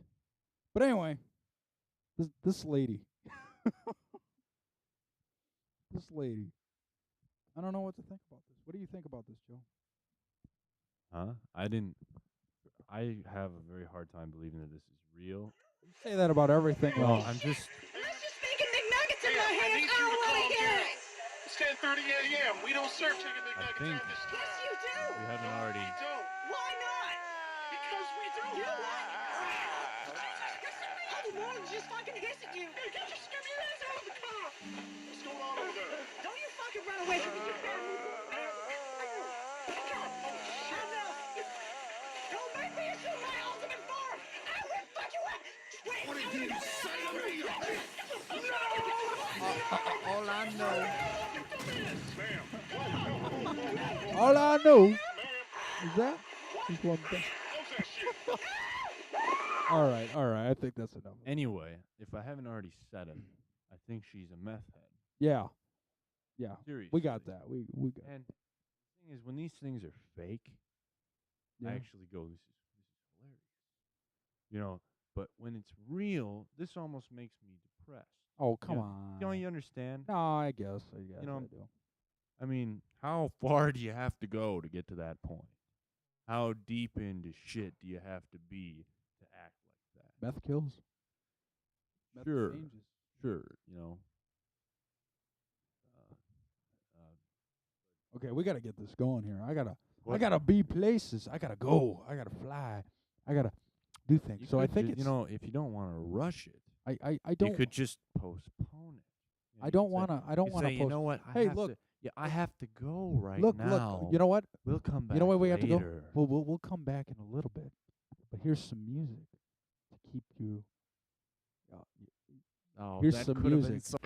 But anyway, this lady. This lady. I don't know what to think about this. What do you think about this, Joe? Huh? I have a very hard time believing that this is real. You say that about everything. No, else. I'm just. Let's just making McNuggets in my hand. I don't want to hear it. It's 10:30 a.m. We don't serve chicken McNuggets think- at this time. Yes, you do. We haven't already. We don't. Why not? Because we do. You know what? I'll do more than just fucking hiss at you. Hey, get your scummy ass out of the car. What's going on over there? Don't you fucking run away from me, you bad Shut up. Don't make me issue my ultimate form. I will fuck you up. Wait, What did you say to me? All I know. Ma'am. All I know Ma'am. is that is one thing. Close that shit. All right. I think that's enough. Anyway, if I haven't already said it, I think she's a meth head. Yeah. Seriously. We got that. We got. And the thing is, when these things are fake, Yeah. I actually go, this is hilarious. But when it's real, this almost makes me depressed. Oh, come Yeah. on. Don't you understand? No, I guess I do. I mean, how far do you have to go to get to that point? How deep into shit do you have to be to act like that? Meth kills. Meth Sure. changes. Sure, Okay, we gotta get this going here. I What? gotta be places. I gotta go. I gotta fly. I gotta do things. You So I could think ju- it's. if you don't want to rush it, I you don't. could just postpone it. I don't wanna. I don't You wanna. say, you know what? Hey, look. I have to go right Look. now. You know what? We'll come back. You know where we have to go? later. We'll come back in a little bit. But here's some music to keep you. Oh, Here's that some could have been music. so-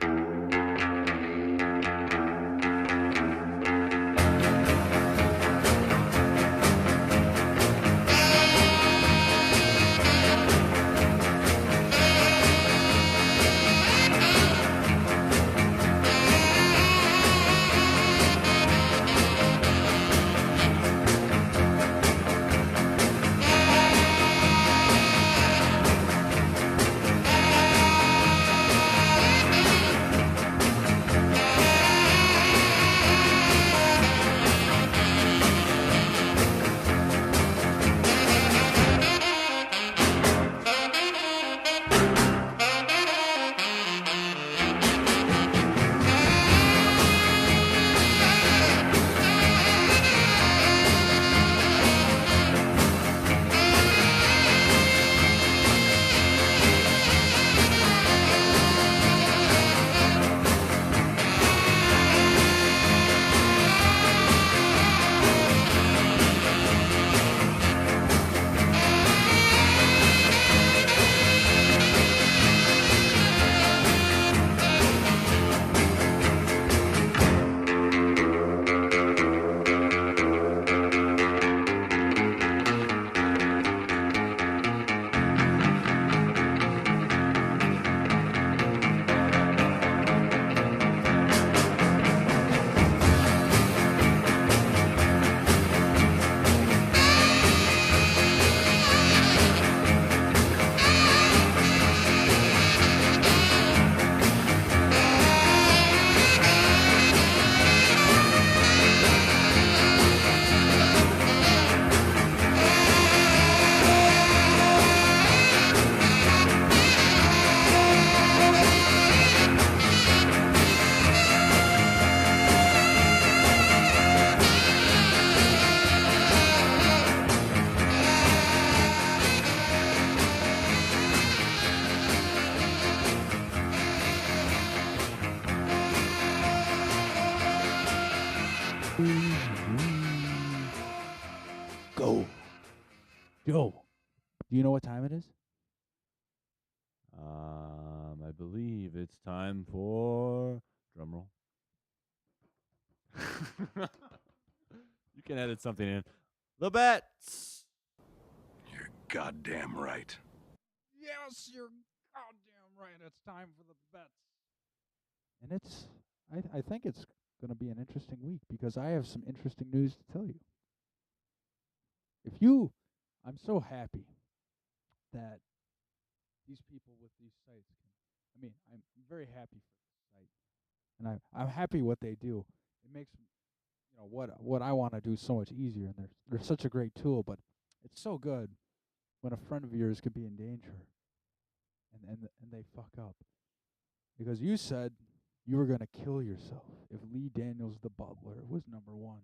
Go. Joe, do you know what time it is? I believe it's time for drum roll. You can edit something in. The bets. You're goddamn right. Yes, you're goddamn right. It's time for the bets. And it's, I think it's going to be an interesting week because I have some interesting news to tell you. I'm so happy that these people with these sites I'm very happy for this site. And I'm happy what they do. It makes what I want to do so much easier, and they're such a great tool, but it's so good when a friend of yours could be in danger and they fuck up. Because you said you were going to kill yourself if Lee Daniels the Butler was number 1.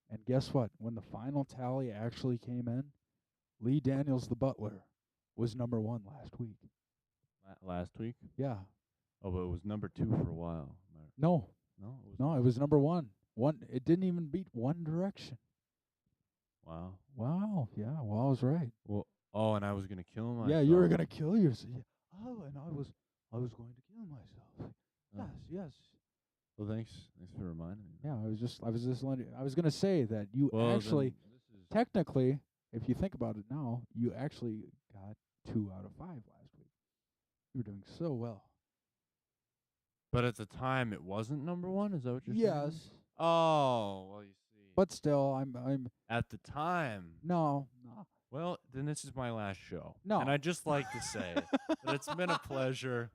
And guess what? When the final tally actually came in, Lee Daniels the Butler was number 1 last week. Last week? Yeah. Oh, but it was number 2 for a while. No. No, It was number 1. It didn't even beat One Direction. Wow. Wow. Yeah, well, I was right. Well, and I was gonna kill myself. Yeah, you were gonna kill yourself. Yeah. Oh, and I was going to kill myself. Oh. Yes. Well, thanks for reminding me. Yeah, I was gonna say that you actually, technically, if you think about it now, you actually got 2 out of 5 last week. You were doing so well. But at the time, it wasn't number 1. Is that what you're saying? Yes. Oh, well, you see. But still, I'm At the time. no. Well, then this is my last show. No. And I'd just like to say that it's been a pleasure.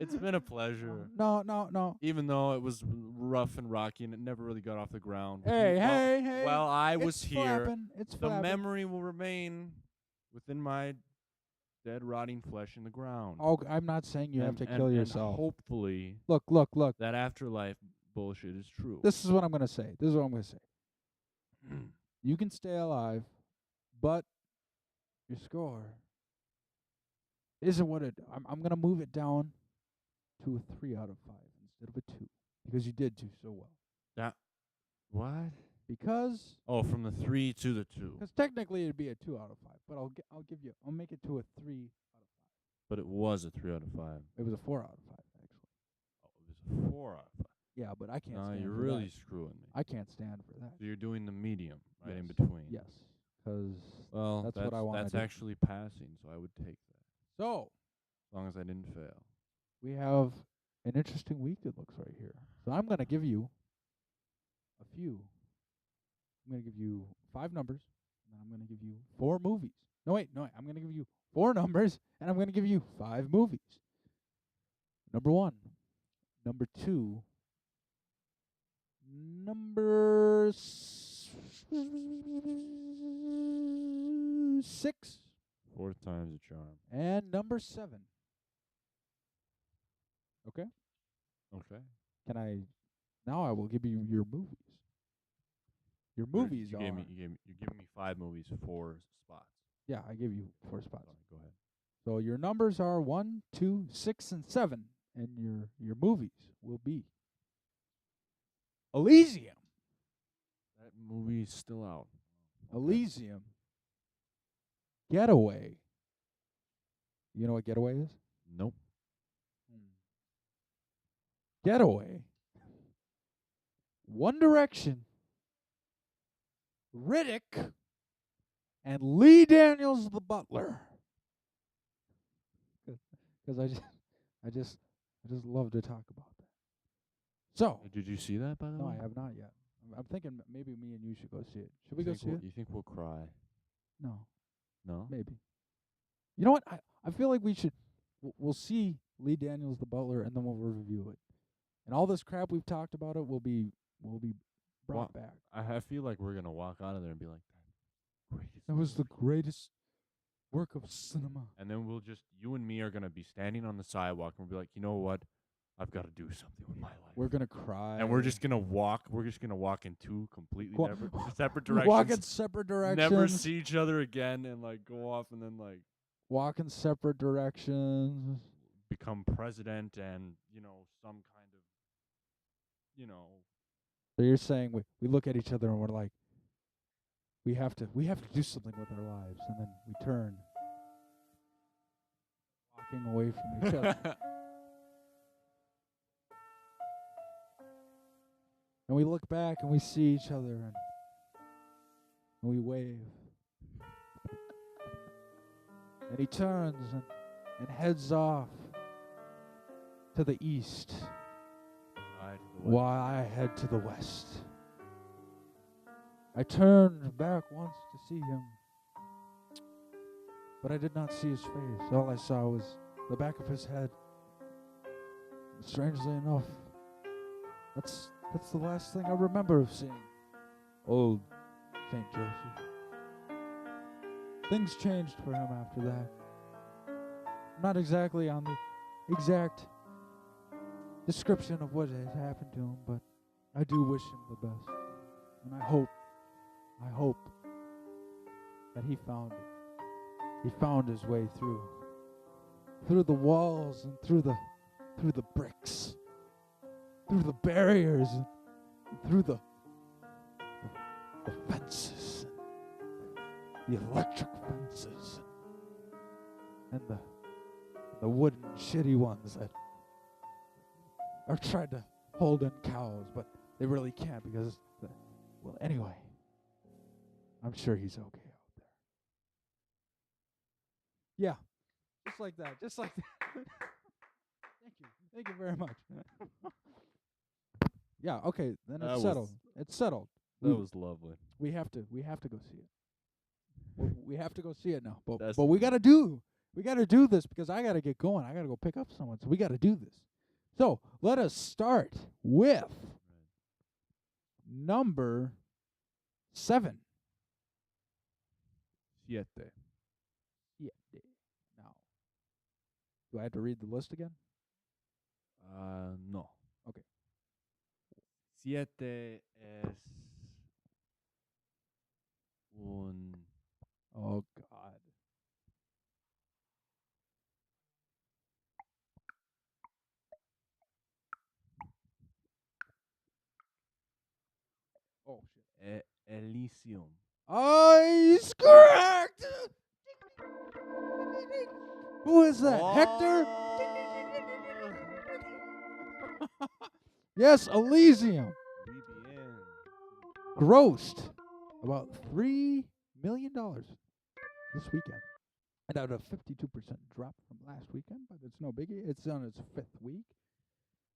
It's been a pleasure. No. Even though it was rough and rocky and it never really got off the ground. Hey. While I was It's here, flapping. It's the flapping. memory will remain within my dead, rotting flesh in the ground. Oh, I'm not saying you have to kill yourself. And hopefully, Look. that afterlife bullshit is true. This is what I'm going to say. You can stay alive, but your score isn't what it. I'm going to move it down to a 3 out of 5 instead of a 2 because you did do so well. That what? Because from the 3 to the 2. Because technically it'd be a 2 out of 5, but I'll make it to a 3 out of 5. But it was a 3 out of 5. It was a 4 out of 5 actually. Oh, it was a 4 out of 5. Yeah, but I can't. No, stand you're for really that. screwing me. I can't stand for that. So you're doing the medium right in Yes. between. Yes, because Well, that's what I want. That's actually passing, so I would take that. So As long as I didn't fail. we have an interesting week. It looks right here. So I'm gonna give you a few. I'm gonna give you 5 numbers, and then I'm gonna give you 4 movies. No, wait. I'm gonna give you 4 numbers, and I'm gonna give you 5 movies. Number 1, number 2, number 6, 4th time's a charm. and number 7. Okay. Okay. Now I will give you your movies. Your movies you're are. giving me 5 movies, 4 spots. Yeah, I give you 4 spots. All right, go ahead. So your numbers are 1, 2, 6, and 7, and your movies will be Elysium. That movie's still out. Elysium. Getaway. You know what Getaway is? Nope. Getaway. One Direction. Riddick. And Lee Daniels the Butler. Because I just love to talk about that. So. Did you see that, by the No, way? I have not yet. I'm thinking maybe me and you should go see it. Should we go see it? You think we'll cry? No, No? maybe. You know what? I feel like we should. We'll see Lee Daniels the Butler, and then we'll review it. And all this crap we've talked about it will be brought back. I feel like we're going to walk out of there and be like, That was the greatest work of cinema. And then you and me are going to be standing on the sidewalk and we'll be like, you know what? I've got to do something with my life. We're gonna cry, and we're just gonna walk in 2 completely separate directions. Walk in separate directions. Never see each other again, and go off and then walk in separate directions. Become president and some kind of So you're saying we look at each other and we're like, we have to do something with our lives, and then we turn, walking away from each other, and we look back and we see each other and we wave. And he turns and heads off to the east, while I head to the west. I turned back once to see him, but I did not see his face. All I saw was the back of his head. And strangely enough, that's the last thing I remember of seeing old St. Joseph. Things changed for him after that. Not exactly on the exact description of what had happened to him, but I do wish him the best. And I hope that he found it. He found his way through the walls and through the bricks, through the barriers and through the fences, the electric fences, and the wooden shitty ones that are trying to hold in cows, but they really can't because, well, anyway, I'm sure he's okay out there. Yeah, just like that, Thank you very much. Yeah, okay, then That it's was- settled. It's settled. That was lovely. We have to go see it. We have to go see it now. That's But we gotta do this because I gotta get going. I gotta go pick up someone. So we gotta do this. So let us start with number 7. Siete. Now, do I have to read the list again? No. Okay. Siete es un... Oh God. Oh shit. Elysium. He's correct. Who is that? Hector? Yes, Elysium. Muy bien. Grossed about $3 million this weekend. And out of 52% drop from last weekend, but it's no biggie. It's on its 5th week.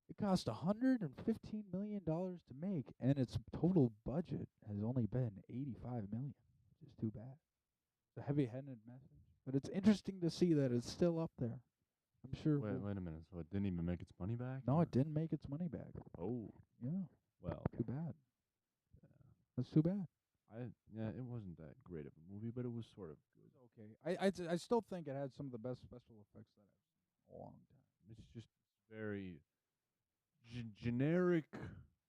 It cost $115 million to make, and its total budget has only been $85 million, which is too bad. It's a heavy-handed message, but it's interesting to see that it's still up there. I'm sure. Wait a minute. So it didn't even make its money back? No, or- it didn't make its money back. Oh, Yeah, well. too bad. That's too bad. It wasn't that great of a movie, but it was sort of good. Okay. I still think it had some of the best special effects that I've seen in a long time. It's just very generic.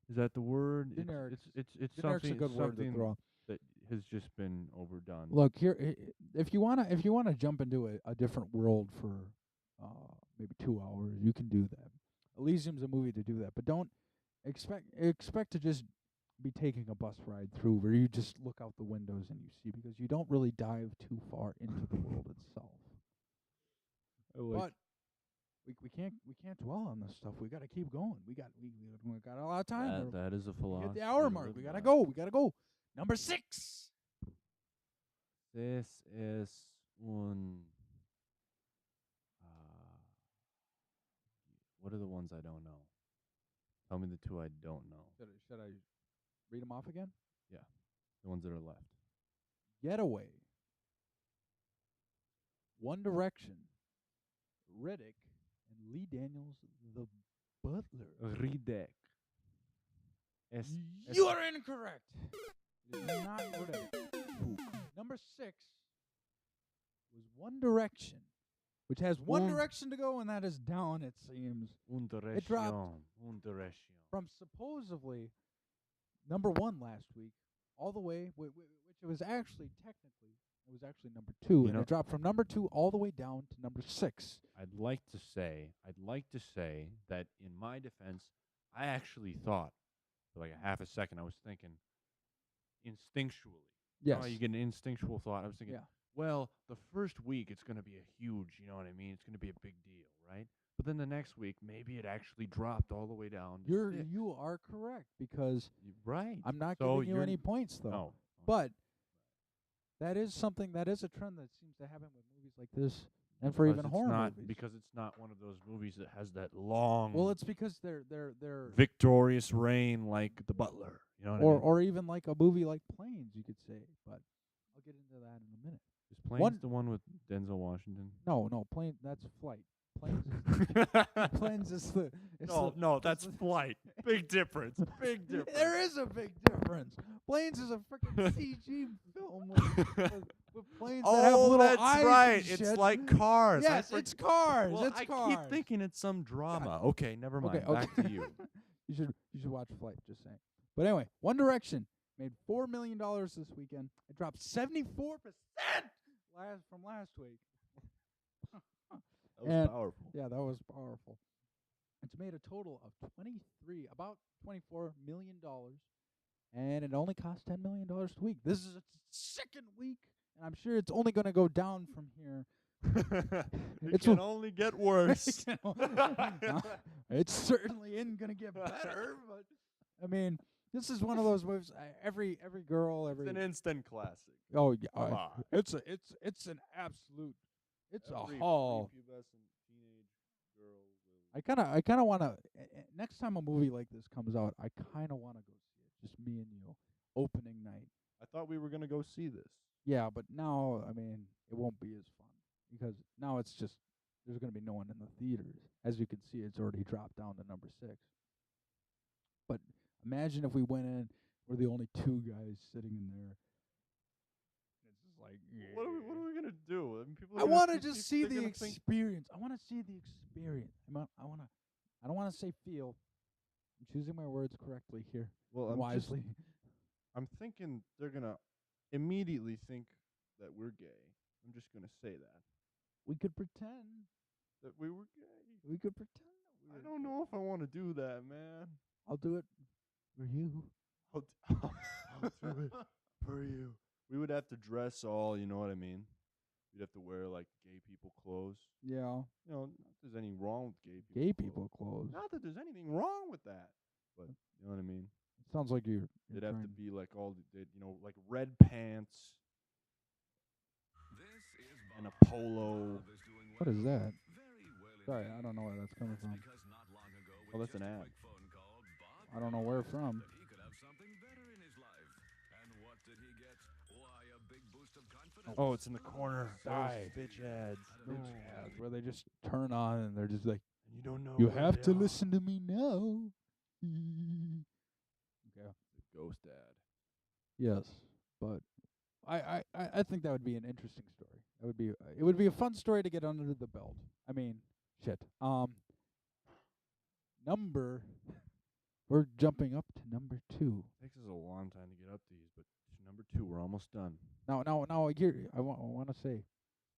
Is that the word? Generic. It's Generic's a something, good word to something throw. that has just been overdone. Look here, if you wanna jump into a different world for maybe 2 hours, you can do that. Elysium's a movie to do that, but don't expect to just be taking a bus ride through where you just look out the windows and you see, because you don't really dive too far into the world itself. But we can't dwell on this stuff. We got to keep going. We got a lot of time. that is a We philosophy. hit the hour to mark. live We gotta by. go. We gotta go. Number 6. This es un. What are the ones I don't know? Tell me the two I don't know. Should I read them off again? The ones that are left. Getaway, One Direction, Riddick, and Lee Daniels, The Butler. Riddick. You are incorrect. It is not Riddick. Number 6 was One Direction, which has one direction to go, and that is down, it seems. Un It dropped. Un direction. From supposedly number 1 last week, all the way, which it was actually number 2, You and know- it dropped from number 2 all the way down to number 6. I'd like to say that in my defense, I actually thought for like a half a second, I was thinking instinctually. Yes. You know how you get an instinctual thought. I was thinking, Yeah. well, the first week it's going to be a huge, you know what I mean? It's going to be a big deal, right? But then the next week, maybe it actually dropped all the way down to 6. You are correct because Right. I'm not So giving you you're any points though. No. But that is something that is a trend that seems to happen with movies like this, and for even Because horror it's not, movies. because it's not one of those movies that has that long Well, it's because they're victorious reign like The Butler. You know what I mean? or even like a movie like Planes, you could say. But I'll get into that in a minute. Is Planes the one with Denzel Washington? No, Plane. That's Flight. Planes. Planes is the. No, that's Flight. Big difference. Big difference. There is a big difference. Planes is a freaking CG film with planes that have little that's eyes right. and It's shit. like Cars. Yes, it's Cars. Well, it's I Cars. keep thinking it's some drama. Okay, never mind. Okay, Back to you. You should watch Flight. Just saying. But anyway, One Direction made $4 million this weekend. It dropped 74% from last week. That was powerful. Yeah, that was powerful. It's made a total of about $24 million, and it only cost $10 million a week. This is its second week, and I'm sure it's only going to go down from here. It can only get worse. It certainly isn't going to get better, but I mean, this is one of those movies. Every girl, It's an instant classic. oh yeah, Come on. it's an absolute. It's Every a haul. prepubescent teenage girl will. I kind of want to. Next time a movie like this comes out, I kind of want to go see it. Just me and you, opening night. I thought we were gonna go see this. Yeah, but now I mean it won't be as fun because now it's just there's going to be no one in the theaters. As you can see, it's already dropped down to number 6. But imagine if we went in, we're the only 2 guys sitting in there. It's just like What are we gonna do? I mean, people. I want to just see the experience. I want to see the experience. I don't want to say feel. I'm choosing my words correctly here. Well, wisely. I'm thinking they're gonna immediately think that we're gay. I'm just gonna say that. We could pretend That we were gay. We could pretend that we I were. don't know if I want to do that, man. I'll do it for you. I'll do it for you. We would have to dress all, you know what I mean? We'd have to wear like gay people clothes. Yeah. You know, not that there's anything wrong with gay people. Gay people clothes. Not that there's anything wrong with that. But you know what I mean? It sounds like you're It'd have to trying- be like like red pants and a polo. What is that? Sorry, I don't know where that's coming from. Oh, that's an ad. I don't know where from. Oh, it's in the corner. Die. Those bitch ads. Bitch ads, where they just turn on and they're just like, And you don't know. you what have they to are. listen to me now. Okay. The ghost ad. Yes, but I think that would be an interesting story. That would be it would be a fun story to get under the belt. I mean, shit. We're jumping up to number 2. Takes us a long time to get up these, but number 2, we're almost done. Now, here I want to say,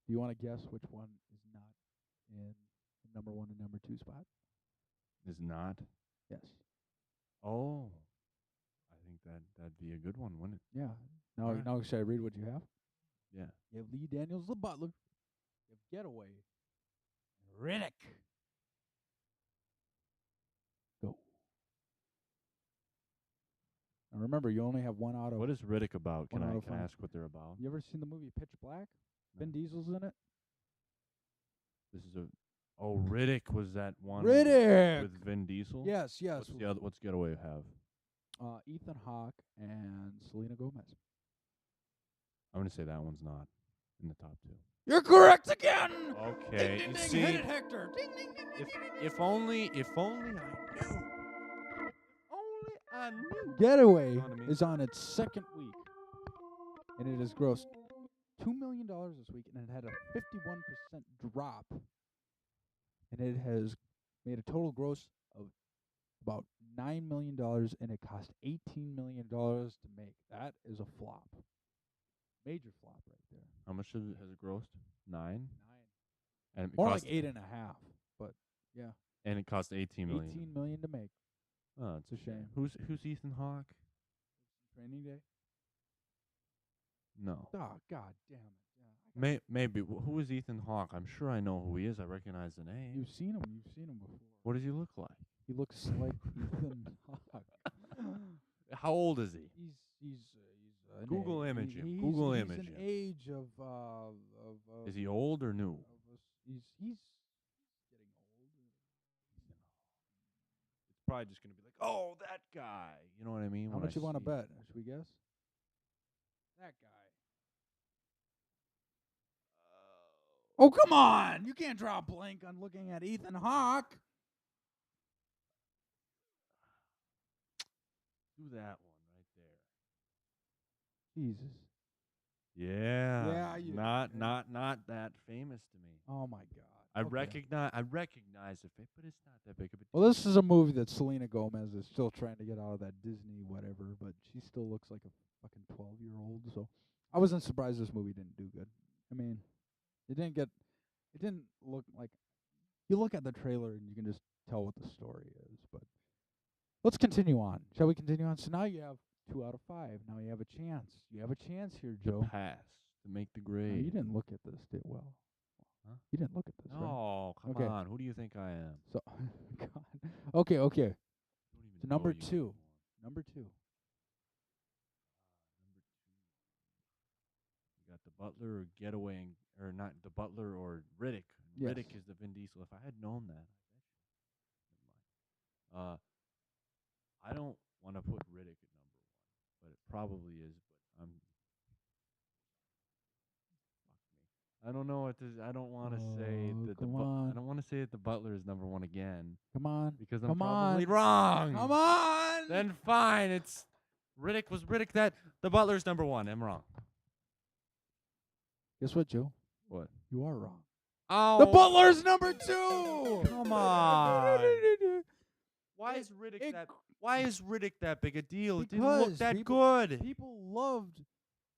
do you want to guess which one is not in the number 1 and number 2 spot? Is not. Yes. Oh, I think that'd be a good one, wouldn't it? Yeah. Now, Alright. now should I read what you have? Yeah. You have Lee Daniels, the Butler. You have Getaway. Riddick. Go. Now remember, you only have 1 out of. What is Riddick about? Can One I out of can I five. ask what they're about? You ever seen the movie Pitch Black? No. Vin Diesel's in it. This is a. Oh, Riddick was that one. Riddick. With Vin Diesel. Yes. What's the other? What's Getaway have? Ethan Hawke and Selena Gomez. I'm gonna say that one's not in the top 2. You're correct again. Okay. Ding, You ding, see, hit it, Hector. Ding, ding, ding, ding, if only I knew. Only I knew. Getaway know what I mean? is on its second week, and it has grossed $2 million this week, and it had a 51% drop, and it has made a total gross of about $9 million, and it cost $18 million to make. That is a flop. Major flop right there. How much has it grossed? 9. And it More cost, like 8.5, but yeah, And it cost 18 million. 18 million to make. Oh, it's It's a shame. Who's Ethan Hawke? Training Day. No. Oh God damn it! Yeah, Maybe. Who is Ethan Hawke? I'm sure I know who he is. I recognize the name. you've seen him. You've seen him before. What does he look like? He looks like Ethan Hawke. How old is he? He's an Google age. image him. He's, Google he's image an him. age of Is he old or new? he's getting old. It's probably just gonna be like, oh, that guy. You know what I mean? How when much you I want to see him. bet? Should we guess? That guy. Oh, come on! You can't draw a blank on looking at Ethan Hawke. Do that one right there. Jesus. Yeah. Yeah, you- Not that famous to me. Oh my God. I Okay. recognize the face, but it's not that big of a deal. Well, this is a movie that Selena Gomez is still trying to get out of that Disney whatever, but she still looks like a fucking 12-year-old. So I wasn't surprised this movie didn't do good. I mean, it didn't look like. You look at the trailer and you can just tell what the story is. But let's continue on. Shall we continue on? So now you have 2 out of 5. Now you have a chance. You have a chance here, Joe. Pass to make the No, grade. you didn't look at this, did well. Huh? You didn't look at this, right? Oh, come Okay. on. Who do you think I am? So, God. Okay. Don't even So know number you 2. anymore. Number 2. Number 2. You got the Butler or Getaway, or not the Butler or Riddick. Yes. Riddick is the Vin Diesel. If I had known that, never mind. I don't want to put Riddick at number 1, but it probably is. But fuck me. I don't know what this. I don't want to say that come on. I don't want to say that the Butler is number 1 again Come on. because I'm Come probably on. wrong. Come on. Then fine. It's Riddick was Riddick that the Butler's number 1. I'm wrong. Guess what, Joe? What? You are wrong. Oh, The Butler's number 2. come on. Why is Riddick it- that? Why is Riddick that big a deal? It didn't Because look that people- good. People loved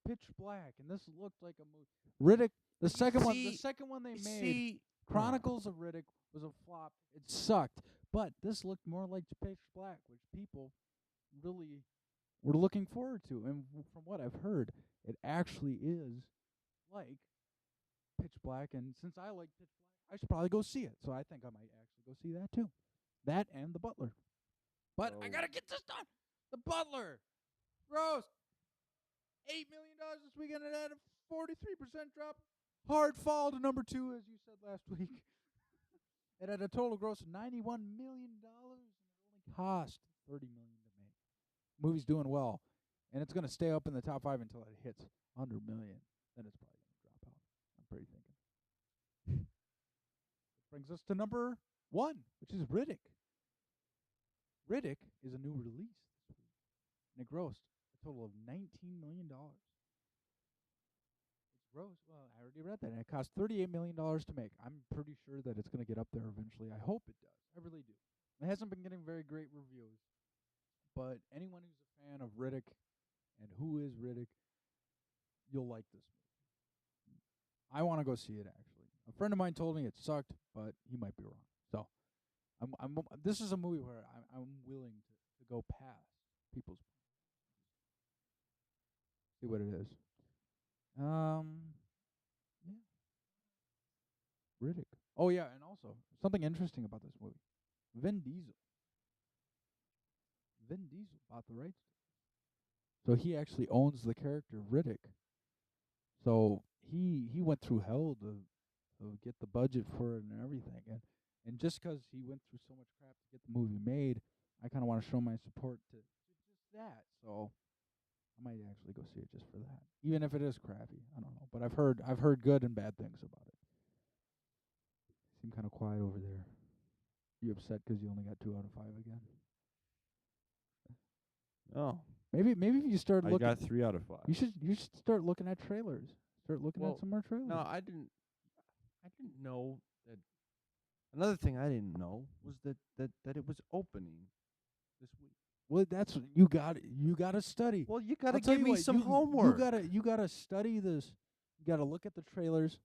Pitch Black, and this looked like a movie. Riddick, the second one they made, See, Chronicles of Riddick, was a flop. It sucked, but this looked more like Pitch Black, which people really were looking forward to. And from what I've heard, it actually is like Pitch Black. And since I like Pitch Black, I should probably go see it. So I think I might actually go see that too. That and The Butler. But I So- gotta get this done. The Butler, gross. $8 million this weekend, and had a 43% drop. Hard fall to number 2, as you said last week. It had a total gross of $91 million, and it only cost $30 million to make. Movie's doing well, and it's gonna stay up in the top 5 until it hits under $1 million. Then it's probably gonna drop out. I'm pretty thinking. Which brings us to number 1, which is Riddick. Riddick is a new release this week, and it grossed a total of $19 million. It's gross. Well, I already read that, and it cost $38 million to make. I'm pretty sure that it's going to get up there eventually. I hope it does. I really do. It hasn't been getting very great reviews, but anyone who's a fan of Riddick and who is Riddick, you'll like this movie. I want to go see it, actually. A friend of mine told me it sucked, but he might be wrong. So, this is a movie where I'm willing to go past people's see what it is. Yeah. Riddick. Oh yeah, and also something interesting about this movie. Vin Diesel bought the rights. So he actually owns the character Riddick. So he went through hell to get the budget for it and everything. And just 'cause he went through so much crap to get the movie made, I kind of want to show my support to just that. So I might actually go see it just for that, even if it is crappy. I don't know, but I've heard good and bad things about it. Seem kind of quiet over there. You upset 'cause you only got 2 out of 5 again? Oh, Maybe if you start I looking, got 3 out of 5. you should start looking at trailers. Start looking Well, at some more trailers. No, I didn't know that. Another thing I didn't know was that it was opening this week. Well, that's you got to study. Well, you I'll gotta tell give you me what, some you homework. You gotta study this. You gotta look at the trailers,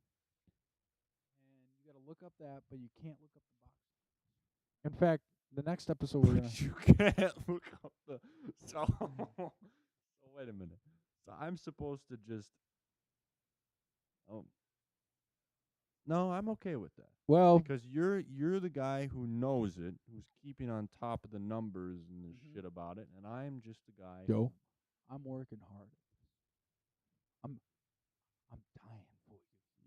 and you gotta look up that, but you can't look up the box. In fact, The next episode we're gonna. But you can't look up the. So wait a minute. So I'm supposed to just. Oh. No, I'm okay with that. Well, Because you're the guy who knows it, who's keeping on top of the numbers and the shit about it, and I'm just the guy. Joe, I'm working hard. I'm dying for you.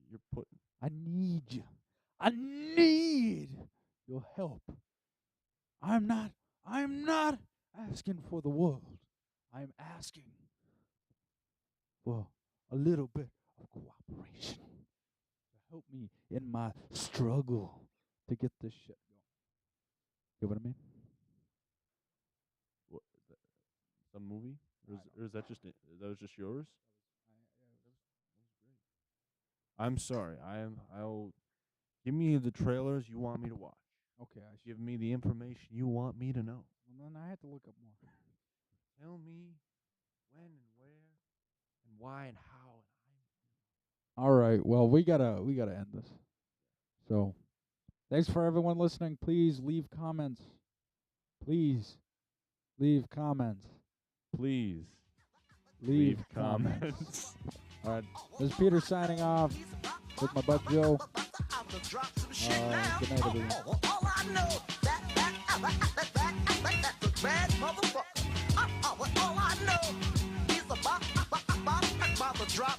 You're putting. I need you. I need your help. I'm not asking for the world. I'm asking for a little bit of cooperation to help me in my struggle to get this shit going. You know what I mean? What, some movie? Or is that just that was just yours? I'm sorry. I'll give me the trailers you want me to watch. Okay, I Give me the information you want me to know. Well, then I had to look up more. Tell me when and where and why and how. All right. Well, we gotta end this. So, thanks for everyone listening. Please leave comments. Please leave comments. Please Leave comments. All right. This is Peter signing off with my bud Joe. Good night, everyone. All I know that's a bad motherfucker. All I know is about the drop.